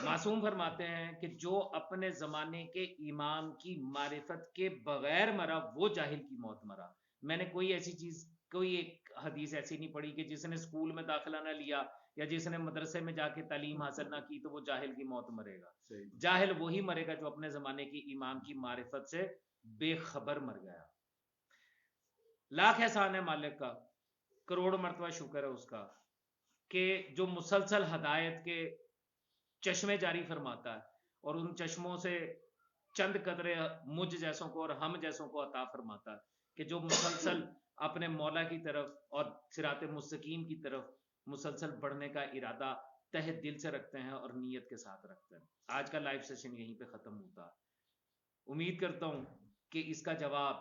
معصوم فرماتے ہیں کہ جو اپنے زمانے کے امام کی معرفت کے بغیر مرا وہ جاہل کی موت مرا۔ میں نے کوئی ایسی چیز، کوئی ایک حدیث ایسی نہیں پڑھی کہ جس نے اسکول میں داخلہ نہ لیا یا جس نے مدرسے میں جا کے تعلیم حاصل نہ کی تو وہ جاہل کی موت مرے گا۔ جاہل وہی مرے گا جو اپنے زمانے کی امام کی معرفت سے بے خبر مر گیا۔ لاکھ احسان ہے مالک کا، کروڑ مرتبہ شکر ہے اس کا کہ جو مسلسل ہدایت کے چشمے جاری فرماتا ہے اور ان چشموں سے چند قطرے مجھ جیسوں کو اور ہم جیسوں کو عطا فرماتا ہے، کہ جو مسلسل اپنے مولا کی طرف اور صراط مستقیم کی طرف مسلسل بڑھنے کا ارادہ تہ دل سے رکھتے ہیں اور نیت کے ساتھ رکھتے ہیں۔ آج کا لائیو سیشن یہیں پہ ختم ہوتا ہے۔ امید کرتا ہوں کہ اس کا جواب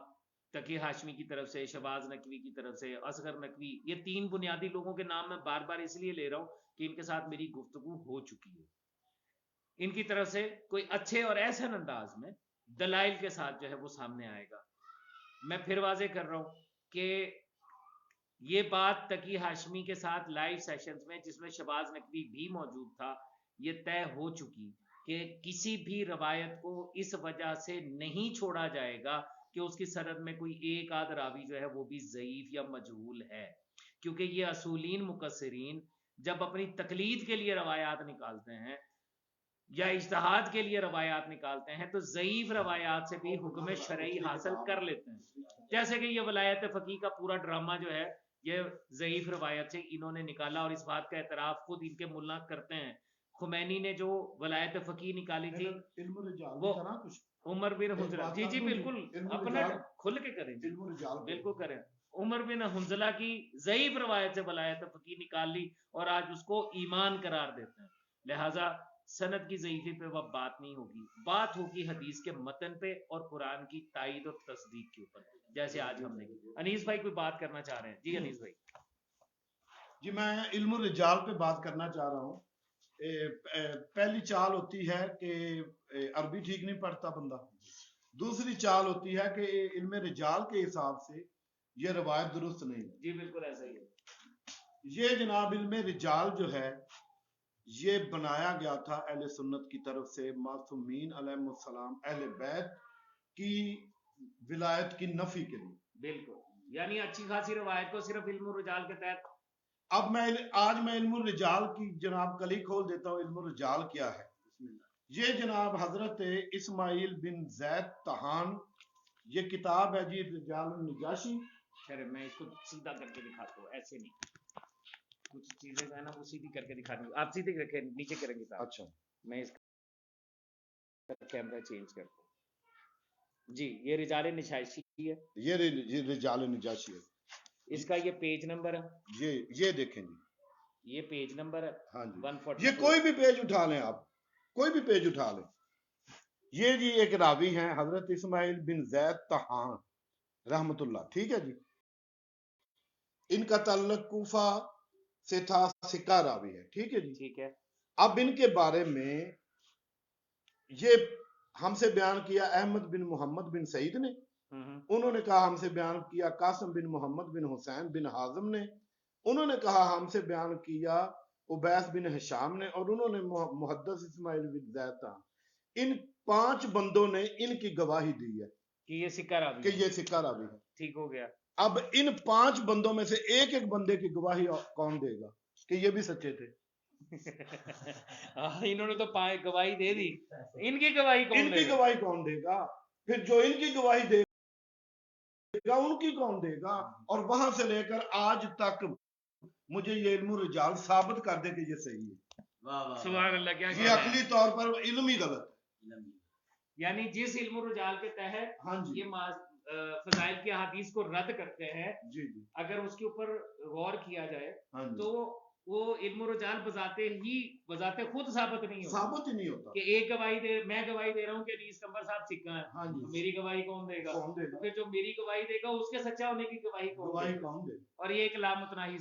تقی ہاشمی کی طرف سے، شہباز نقوی کی طرف سے، اصغر نقوی، یہ 3 بنیادی لوگوں کے نام میں بار بار اس لیے لے رہا ہوں کہ ان کے ساتھ میری گفتگو ہو چکی ہے. ان کی طرف سے کوئی اچھے اور احسن انداز میں دلائل کے ساتھ جو ہے وہ سامنے آئے گا. میں پھر واضح کر رہا ہوں کہ یہ بات تقی ہاشمی کے ساتھ لائیو سیشنز میں، جس میں شہباز نقوی بھی موجود تھا، یہ طے ہو چکی کہ کسی بھی روایت کو اس وجہ سے نہیں چھوڑا جائے گا کہ اس کی سند میں کوئی ایک آدھ راوی جو ہے وہ بھی ضعیف یا مجہول ہے، کیونکہ یہ اصولین مقصرین جب اپنی تقلید کے لیے روایات نکالتے ہیں یا اجتہاد کے لیے روایات نکالتے ہیں تو ضعیف روایات سے بھی حکم شرعی حاصل کر لیتے ہیں. جیسے کہ یہ ولایت فقیہ کا پورا ڈرامہ جو ہے یہ ضعیف روایت سے انہوں نے نکالا، اور اس بات کا اعتراف خود ان کے ملا کرتے ہیں. خمینی نے جو ولایت فقیہ نکالی تھی وہ عمر بن حنظلہ، جی جی بالکل اپنا کھل کے کریں، بالکل کریں. عمر بن حنظلہ کی ضعیف روایت سے ولایت فقیہ نکال لی اور آج اس کو ایمان قرار دیتے ہیں. لہٰذا سند کی ضعیفی پہ وہ بات نہیں ہوگی، بات ہوگی حدیث کے متن پہ اور قرآن کی تائید اور تصدیق کے اوپر، جیسے آج ہم نے کی. انیس بھائی کوئی بات کرنا چاہ رہے ہیں؟ جی انیس بھائی. جی میں علم الرجال پہ بات کرنا چاہ رہا ہوں. پہلی چال ہوتی ہے کہ عربی ٹھیک نہیں پڑھتا بندہ. دوسری چال ہوتی ہے کہ علم رجال کے حساب سے یہ روایت درست نہیں. جی بالکل ایسا ہی ہے. یہ جناب علم رجال جو ہے یہ بنایا گیا تھا اہل سنت کی طرف سے معصومین علیہ السلام اہل بیت کی ولایت کی نفی کے لیے. بالکل، یعنی اچھی خاصی روایت کو صرف علم الرجال کے تحت. اب آج میں علم الرجال کی جناب کلی کھول دیتا ہوں. علم الرجال کیا ہے؟ یہ جناب حضرت اسماعیل بن زید طحان، یہ کتاب ہے جی رجال النجاشی. خیر میں اس کو سیدھا کر کے دکھاتا ہوں، ایسے نہیں، کچھ چیزیں جو ہے نا وہ سیدھی کر کے دکھا دوں. آپ سیدھے رکھیں، نیچے کریں گے. اچھا میں اس کا کیمرہ چینج کرتا ہوں. جی یہ رجال نجاشی ہے، یہ رجال نجاشی ہے. اس کا یہ پیج نمبر ہے، یہ دیکھیں جی، یہ پیج نمبر ہے. ہاں جی 144. یہ کوئی بھی پیج اٹھا لیں، آپ کوئی بھی پیج اٹھا لیں. یہ جی ایک راوی ہیں حضرت اسماعیل بن زید طحان رحمت اللہ، ٹھیک ہے جی. ان کا تعلق کوفہ سے تھا، سکہ راوی ہے، ٹھیک ہے جی. ٹھیک ہے. اب ان کے بارے میں یہ ہم سے بیان کیا احمد بن محمد بن سعید نے. انہوں نے کہا ہم سے بیان کیا قاسم بن محمد بن حسین بن حازم نے. انہوں نے کہا ہم سے بیان کیا عبیس بن ہشام نے. اور انہوں نے محدث اسماعیل بن زید تھا. ان 5 بندوں نے ان کی گواہی دی ہے کہ یہ سکہ راوی کہ یہ سکہ راوی ہے. ٹھیک ہو گیا. اب ان 5 بندوں میں سے ایک ایک بندے کی گواہی کون دے گا کہ یہ بھی سچے تھے؟ انہوں نے تو گواہی دے دی، ان کی گواہی کون دے گا؟ پھر جو ان کی گواہی دے گا ان کی کون دے گا؟ اور وہاں سے لے کر آج تک مجھے یہ علم الرجال ثابت کر دے کہ یہ صحیح ہے. سبحان اللہ. کیا یہ عقلی طور پر علمی غلط ہے. یعنی جس علم الرجال کے تحت ہاں جی یہ فضائل کی احادیث کو رد کرتے ہیں، جی جی اگر اس کے اوپر غور کیا جائے ہاں جی تو وہ علم الرجال بذات خود ثابت نہیں ہوتا. ثابت ہی نہیں ہوتا کہ ایک گواہی میں گواہی دے رہا ہوں کہ انیس قمر صاحب سکہ ہیں، ہاں جی. تو میری گواہی کون دے گا؟ پھر جو میری گواہی دے گا اس کے سچا ہونے کی گواہی کون دے گا؟ اور یہ ایک لامتناہی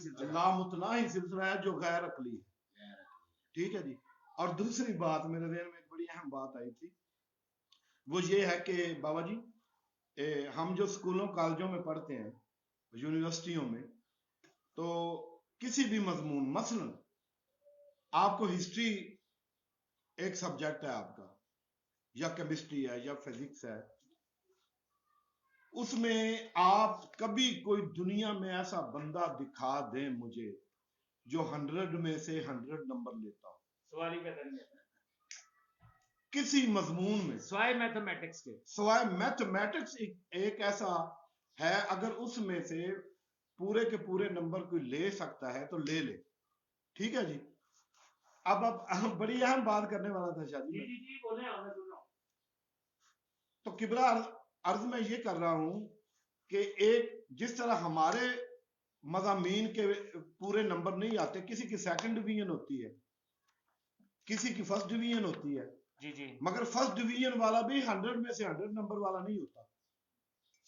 سلسلہ ہے جو غیر عقلی ہے. ٹھیک ہے جی. اور دوسری بات میرے ذہن میں ایک بڑی اہم بات آئی تھی، وہ یہ ہے کہ بابا جی ہم جو اسکولوں کالجوں میں پڑھتے ہیں، یونیورسٹیوں میں، تو کسی بھی مضمون، مثلا آپ کو ہسٹری ایک سبجیکٹ ہے آپ کا، یا کیمسٹری ہے یا فزکس ہے، اس میں آپ کبھی کوئی دنیا میں ایسا بندہ دکھا دیں مجھے جو 100 میں سے 100 نمبر لیتا ہو. سوال ہی پیدا نہیں ہوتا کسی مضمون میں سوائے میتھمیٹکس کے. سوائے میتھمیٹکس ایک ایسا ہے، اگر اس میں سے پورے کے پورے نمبر کوئی لے سکتا ہے تو لے لے. ٹھیک ہے جی. اب بڑی اہم بات کرنے والا تھا شاہ جی. جی بولیں. تو کبرا عرض میں یہ کر رہا ہوں کہ ایک جس طرح ہمارے مضامین کے پورے نمبر نہیں آتے، کسی کی 2nd ڈویژن ہوتی ہے، کسی کی 1st ڈویژن ہوتی ہے. جی جی. مگر 1st ڈویژن والا بھی 100 میں سے 100 نمبر والا نہیں ہوتا.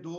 2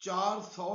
400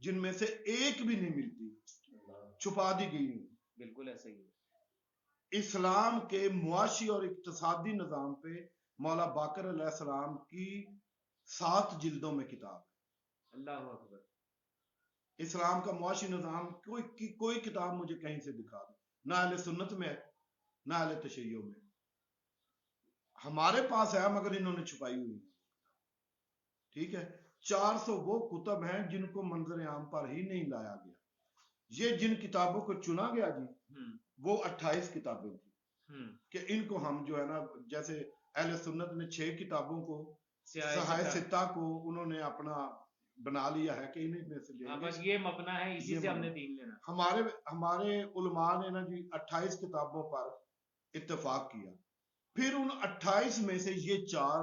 جن میں سے ایک بھی نہیں ملتی، چھپا دی گئی ہیں۔ بالکل ایسا ہی ہے۔ اسلام کے معاشی اور اقتصادی نظام پہ مولا باقر علیہ السلام کی 7 جلدوں میں کتاب ہے۔ اللہ اکبر۔ اسلام کا معاشی نظام کوئی کتاب مجھے کہیں سے دکھا دے، نہ اہل سنت میں ہے نہ اہل تشیع میں۔ ہمارے پاس ہے مگر انہوں نے چھپائی ہوئی ہے، ٹھیک ہے۔ 400 وہ کتب ہیں جن کو منظر عام پر ہی نہیں لایا گیا۔ یہ جن کتابوں کو چنا گیا جی وہ 28 کتابیں تھیں کہ ان کو ہم جو ہے نا، جیسے اہل سنت نے 6 کتابوں کو صحائح ستہ کو انہوں نے اپنا بنا لیا ہے کہ انہیں میں سے لیں گے، بس یہ مبنا ہے، اسی سے ہم نے دین لینا۔ ہمارے علماء نے نا جی 28 کتابوں پر اتفاق کیا، پھر ان 28 میں سے یہ 4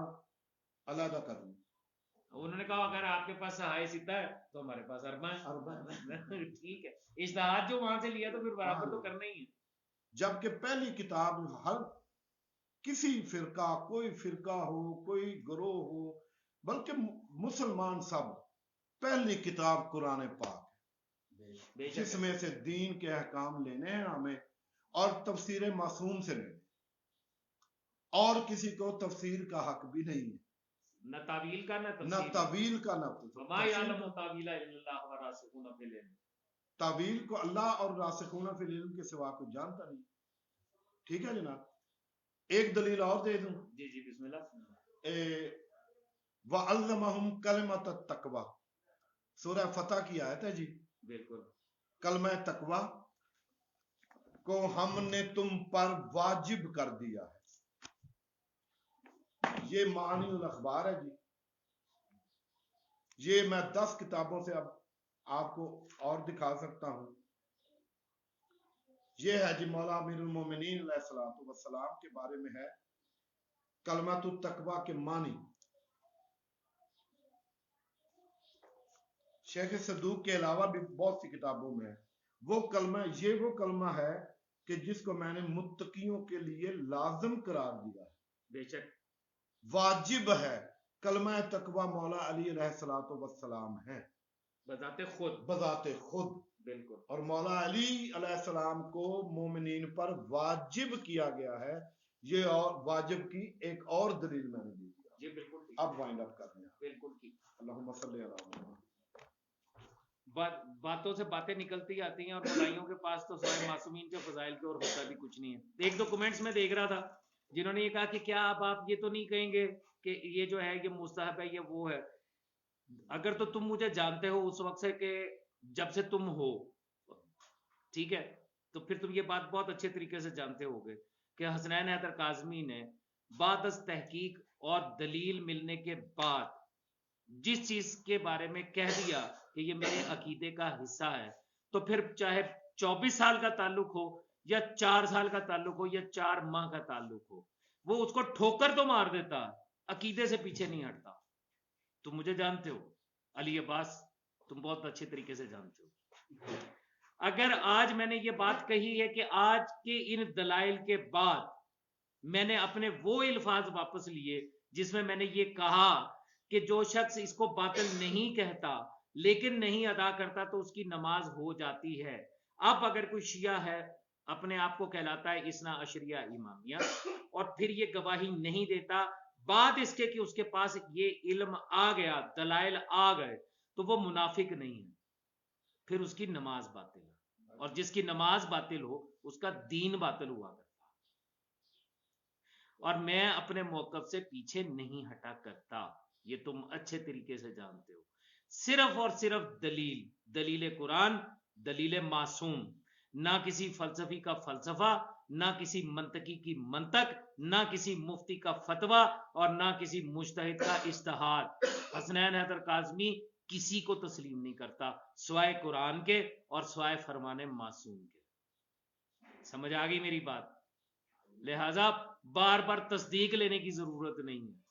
علیحدہ کر لی۔ انہوں نے کہا اگر آپ کے پاس صحائح ستہ ہے تو ہمارے پاس اربع ہے، ٹھیک ہے۔ اجتہاد جو وہاں سے لیا تو پھر برابر تو کرنا ہی ہے۔ جبکہ پہلی کتاب ہر کسی فرقہ، کوئی فرقہ ہو کوئی گروہ ہو بلکہ مسلمان سب، پہلی کتاب قرآن پاک ہے، جس میں سے دین کے احکام لینے ہیں ہمیں، اور تفسیر معصوم سے لینے، اور کسی کو تفسیر کا حق بھی نہیں ہے، نہ تعویل کا نہ طویل کا نہ وما یعلم تاویلہ الا اللہ والراسخون فی العلم۔ تعویل کو اللہ اور راسخون فی العلم کے سوا کوئی جانتا نہیں، ٹھیک ہے جناب۔ ایک دلیل اور دے دوں؟ جی جی بسم اللہ۔ وَعَلَّمَهُمْ كَلِمَةَ التَّقْوَى، سورہ فتح کی آیت ہے جی۔ بالکل۔ کلمہ تقوی کو ہم نے تم پر واجب کر دیا ہے، یہ معنی الاخبار ہے جی۔ یہ میں 10 کتابوں سے اب آپ کو اور دکھا سکتا ہوں۔ یہ ہے جی مولا امیر المومنین علیہ الصلوۃ والسلام کے بارے میں ہے، کلمۃ التقوی کے معنی۔ شیخ صدوق کے علاوہ بھی بہت سی کتابوں میں ہے وہ کلمہ، یہ وہ کلمہ ہے کہ جس کو میں نے متقیوں کے لیے لازم قرار دیا ہے، بے شک واجب ہے۔ کلمہ تقوی مولا علی علیہ الصلوۃ والسلام ہے بذات خود، بالکل۔ اور مولا علی علیہ السلام کو مومنین پر واجب کیا گیا ہے۔ یہ اور واجب کی ایک اور دلیل میں نے دی دیا جی بالکل۔ اب وائنڈ اپ کر دیں بالکل ٹھیک۔ اللہم صلی علی محمد۔ باتوں سے باتیں نکلتی آتی ہیں، اور مولائیوں کے پاس تو سوائے معصومین کے فضائل کے اور ہوتا بھی کچھ نہیں ہے۔ ایک دو کمنٹس میں دیکھ رہا تھا جنہوں نے یہ کہا کہ کیا آپ یہ تو نہیں کہیں گے کہ یہ جو ہے یہ مستحب ہے، یہ وہ ہے۔ اگر تو تم مجھے جانتے ہو اس وقت سے کہ جب سے تم ہو، ٹھیک ہے، تو پھر تم یہ بات بہت اچھے طریقے سے جانتے ہوگے کہ حسنین حیدر کاظمی نے بعد از تحقیق اور دلیل ملنے کے بعد جس چیز کے بارے میں کہہ دیا کہ یہ میرے عقیدے کا حصہ ہے، تو پھر چاہے 24 سال کا تعلق ہو یا 4 سال کا تعلق ہو یا 4 ماہ کا تعلق ہو، وہ اس کو ٹھوکر تو مار دیتا، عقیدے سے پیچھے نہیں ہٹتا۔ تم مجھے جانتے ہو، علی عباس تم بہت اچھے طریقے سے جانتے ہو۔ اگر آج میں نے یہ بات کہی ہے کہ آج کے ان دلائل کے بعد میں نے اپنے وہ الفاظ واپس لیے جس میں نے یہ کہا کہ جو شخص اس کو باطل نہیں کہتا لیکن نہیں ادا کرتا تو اس کی نماز ہو جاتی ہے۔ اب اگر کوئی شیعہ ہے، اپنے آپ کو کہلاتا ہے اثنا عشریہ امامیہ، اور پھر یہ گواہی نہیں دیتا بعد اس کے کہ اس کے پاس یہ علم آ گیا، دلائل آ گئے، تو وہ منافق نہیں ہے، پھر اس کی نماز باطل ہے، اور جس کی نماز باطل ہو اس کا دین باطل ہوا کرتا۔ اور میں اپنے موقف سے پیچھے نہیں ہٹا کرتا، یہ تم اچھے طریقے سے جانتے ہو۔ صرف اور صرف دلیل قرآن، دلیل معصوم، نہ کسی فلسفی کا فلسفہ، نہ کسی منطقی کی منطق، نہ کسی مفتی کا فتویٰ، اور نہ کسی مجتہد کا اجتہاد۔ حسنین حیدر کاظمی کسی کو تسلیم نہیں کرتا سوائے قرآن کے اور سوائے فرمان معصوم کے۔ سمجھ آ گئی میری بات؟ لہذا بار بار تصدیق لینے کی ضرورت نہیں ہے،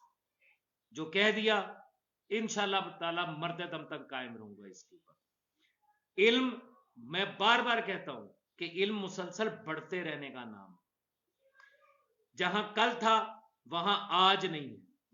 جو کہہ دیا انشاءاللہ تعالی مرتے دم تک قائم رہوں گا اس کے اوپر۔ علم، میں بار بار کہتا ہوں کہ علم مسلسل بڑھتے رہنے کا نام ہے، جہاں کل تھا وہاں آج نہیں ہے،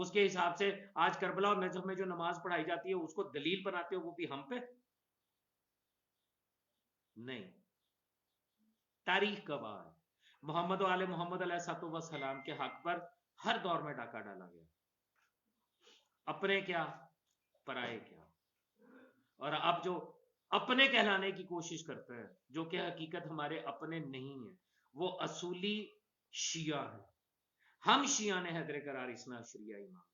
اس کے حساب سے آج کربلا اور نجف میں جو نماز پڑھائی جاتی ہے اس کو دلیل بناتے ہو، وہ بھی ہم پہ نہیں۔ تاریخ گواہ ہے محمد و آل محمد علیہ السلام کے حق پر ہر دور میں ڈاکہ ڈالا گیا، اپنے کیا پرائے کیا۔ اور اب جو اپنے کہلانے کی کوشش کرتے ہیں، جو کہ حقیقت ہمارے اپنے نہیں ہیں، وہ اصولی شیعہ ہیں۔ ہم شیعہ نے حیدر قرار اثنا عشریہ امام،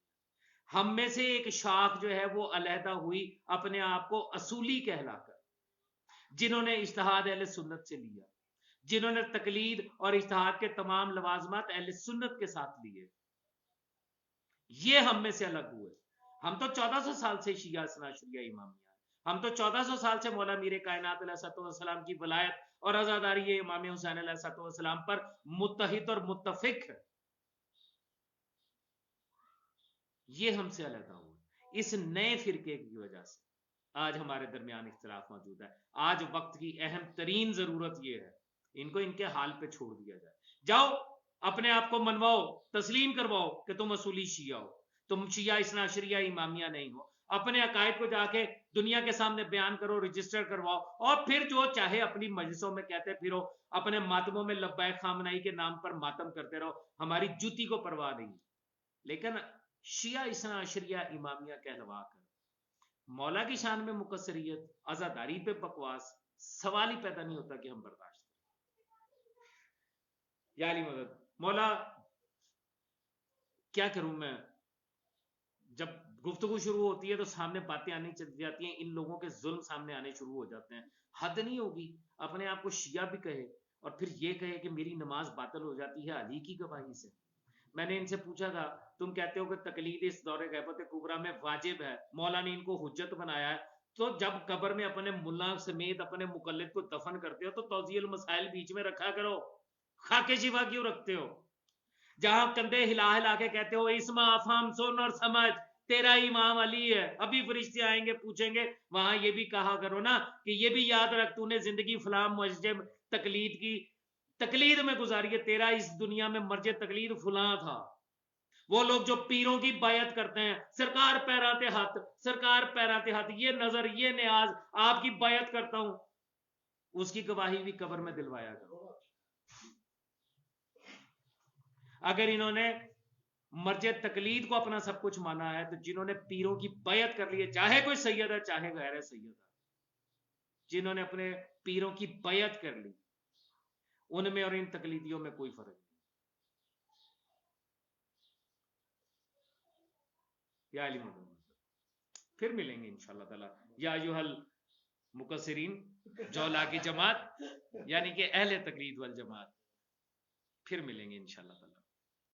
ہم میں سے ایک شاخ جو ہے وہ علیحدہ ہوئی اپنے آپ کو اصولی کہلا کر، جنہوں نے اجتہاد اہل سنت سے لیا، جنہوں نے تقلید اور اجتہاد کے تمام لوازمات اہل سنت کے ساتھ لیے، یہ ہم میں سے الگ ہوئے۔ ہم تو 1400 سال سے شیعہ اثنا عشریہ امامیہ، ہم تو 1400 سال سے مولا میر کائنات علیہ السلام کی ولایت اور عزاداری امام حسین علیہ السلام پر متحد اور متفق ہے، یہ ہم سے علیحدہ ہوئے۔ اس نئے فرقے کی وجہ سے آج ہمارے درمیان اختلاف موجود ہے۔ آج وقت کی اہم ترین ضرورت یہ ہے ان کو ان کے حال پہ چھوڑ دیا جائے۔ جاؤ اپنے آپ کو منواؤ، تسلیم کرواؤ کہ تم اصولی شیعہ ہو، تم شیعہ اثنا عشریہ امامیہ نہیں ہو، اپنے عقائد کو جا کے دنیا کے سامنے بیان کرو، رجسٹر کرواؤ، اور پھر جو چاہے اپنی مجلسوں میں کہتے پھرو، اپنے ماتموں میں لبیک خامنائی کے نام پر ماتم کرتے رہو، ہماری جوتی کو پرواہ نہیں۔ لیکن شیعہ اثنا عشریہ امامیہ کہلوا کر مولا کی شان میں مقصریت، عزاداری پہ بکواس، سوال ہی پیدا نہیں ہوتا کہ ہم برداشت کریں۔ یا علی مدد مولا، کیا کروں میں؟ جب گفتگو شروع ہوتی ہے تو سامنے باتیں آنی چل جاتی ہیں، ان لوگوں کے ظلم سامنے آنے شروع ہو جاتے ہیں۔ حد نہیں ہوگی اپنے آپ کو شیعہ بھی کہے اور پھر یہ کہے کہ میری نماز باطل ہو جاتی ہے علی کی گواہی سے۔ میں نے ان سے پوچھا تھا تم کہتے ہو کہ تقلید اس دور غیبت کبریٰ میں واجب ہے، مولا نے ان کو حجت بنایا ہے، تو جب قبر میں اپنے ملا سمیت اپنے مقلد کو دفن کرتے ہو تو توضیح المسائل بیچ میں رکھا کرو، خاکے شیوا کیوں رکھتے ہو؟ جہاں کندھے ہلا ہلا کے کہتے ہو اسما افہم سن اور سمجھ، تیرا امام علی ہے، ابھی فرشتے آئیں گے پوچھیں گے، وہاں یہ بھی کہا کرو نا کہ یہ بھی یاد رکھ تو نے زندگی فلاں مسجد تقلید کی تقلید میں گزاری ہے، تیرا اس دنیا میں مرج تقلید فلاں تھا۔ وہ لوگ جو پیروں کی بیعت کرتے ہیں، سرکار پیراتے ہاتھ، سرکار پیراتے ہاتھ، یہ نظر یہ نیاز آپ کی بیعت کرتا ہوں، اس کی گواہی بھی قبر میں دلوایا کرو۔ اگر انہوں نے مرج تقلید کو اپنا سب کچھ مانا ہے تو جنہوں نے پیروں کی بیعت کر لی ہے، چاہے کوئی سید ہے چاہے غیر سید ہے، جنہوں نے اپنے پیروں کی بیعت کر لی، ان میں اور ان تقلیدیوں میں کوئی فرق نہیں۔ یا علی محمد، پھر ملیں گے انشاءاللہ تعالی۔ یا ایھا المقصرین، جولا کی جماعت یعنی کہ اہل تقلید والجماعت، پھر ملیں گے انشاءاللہ تعالی۔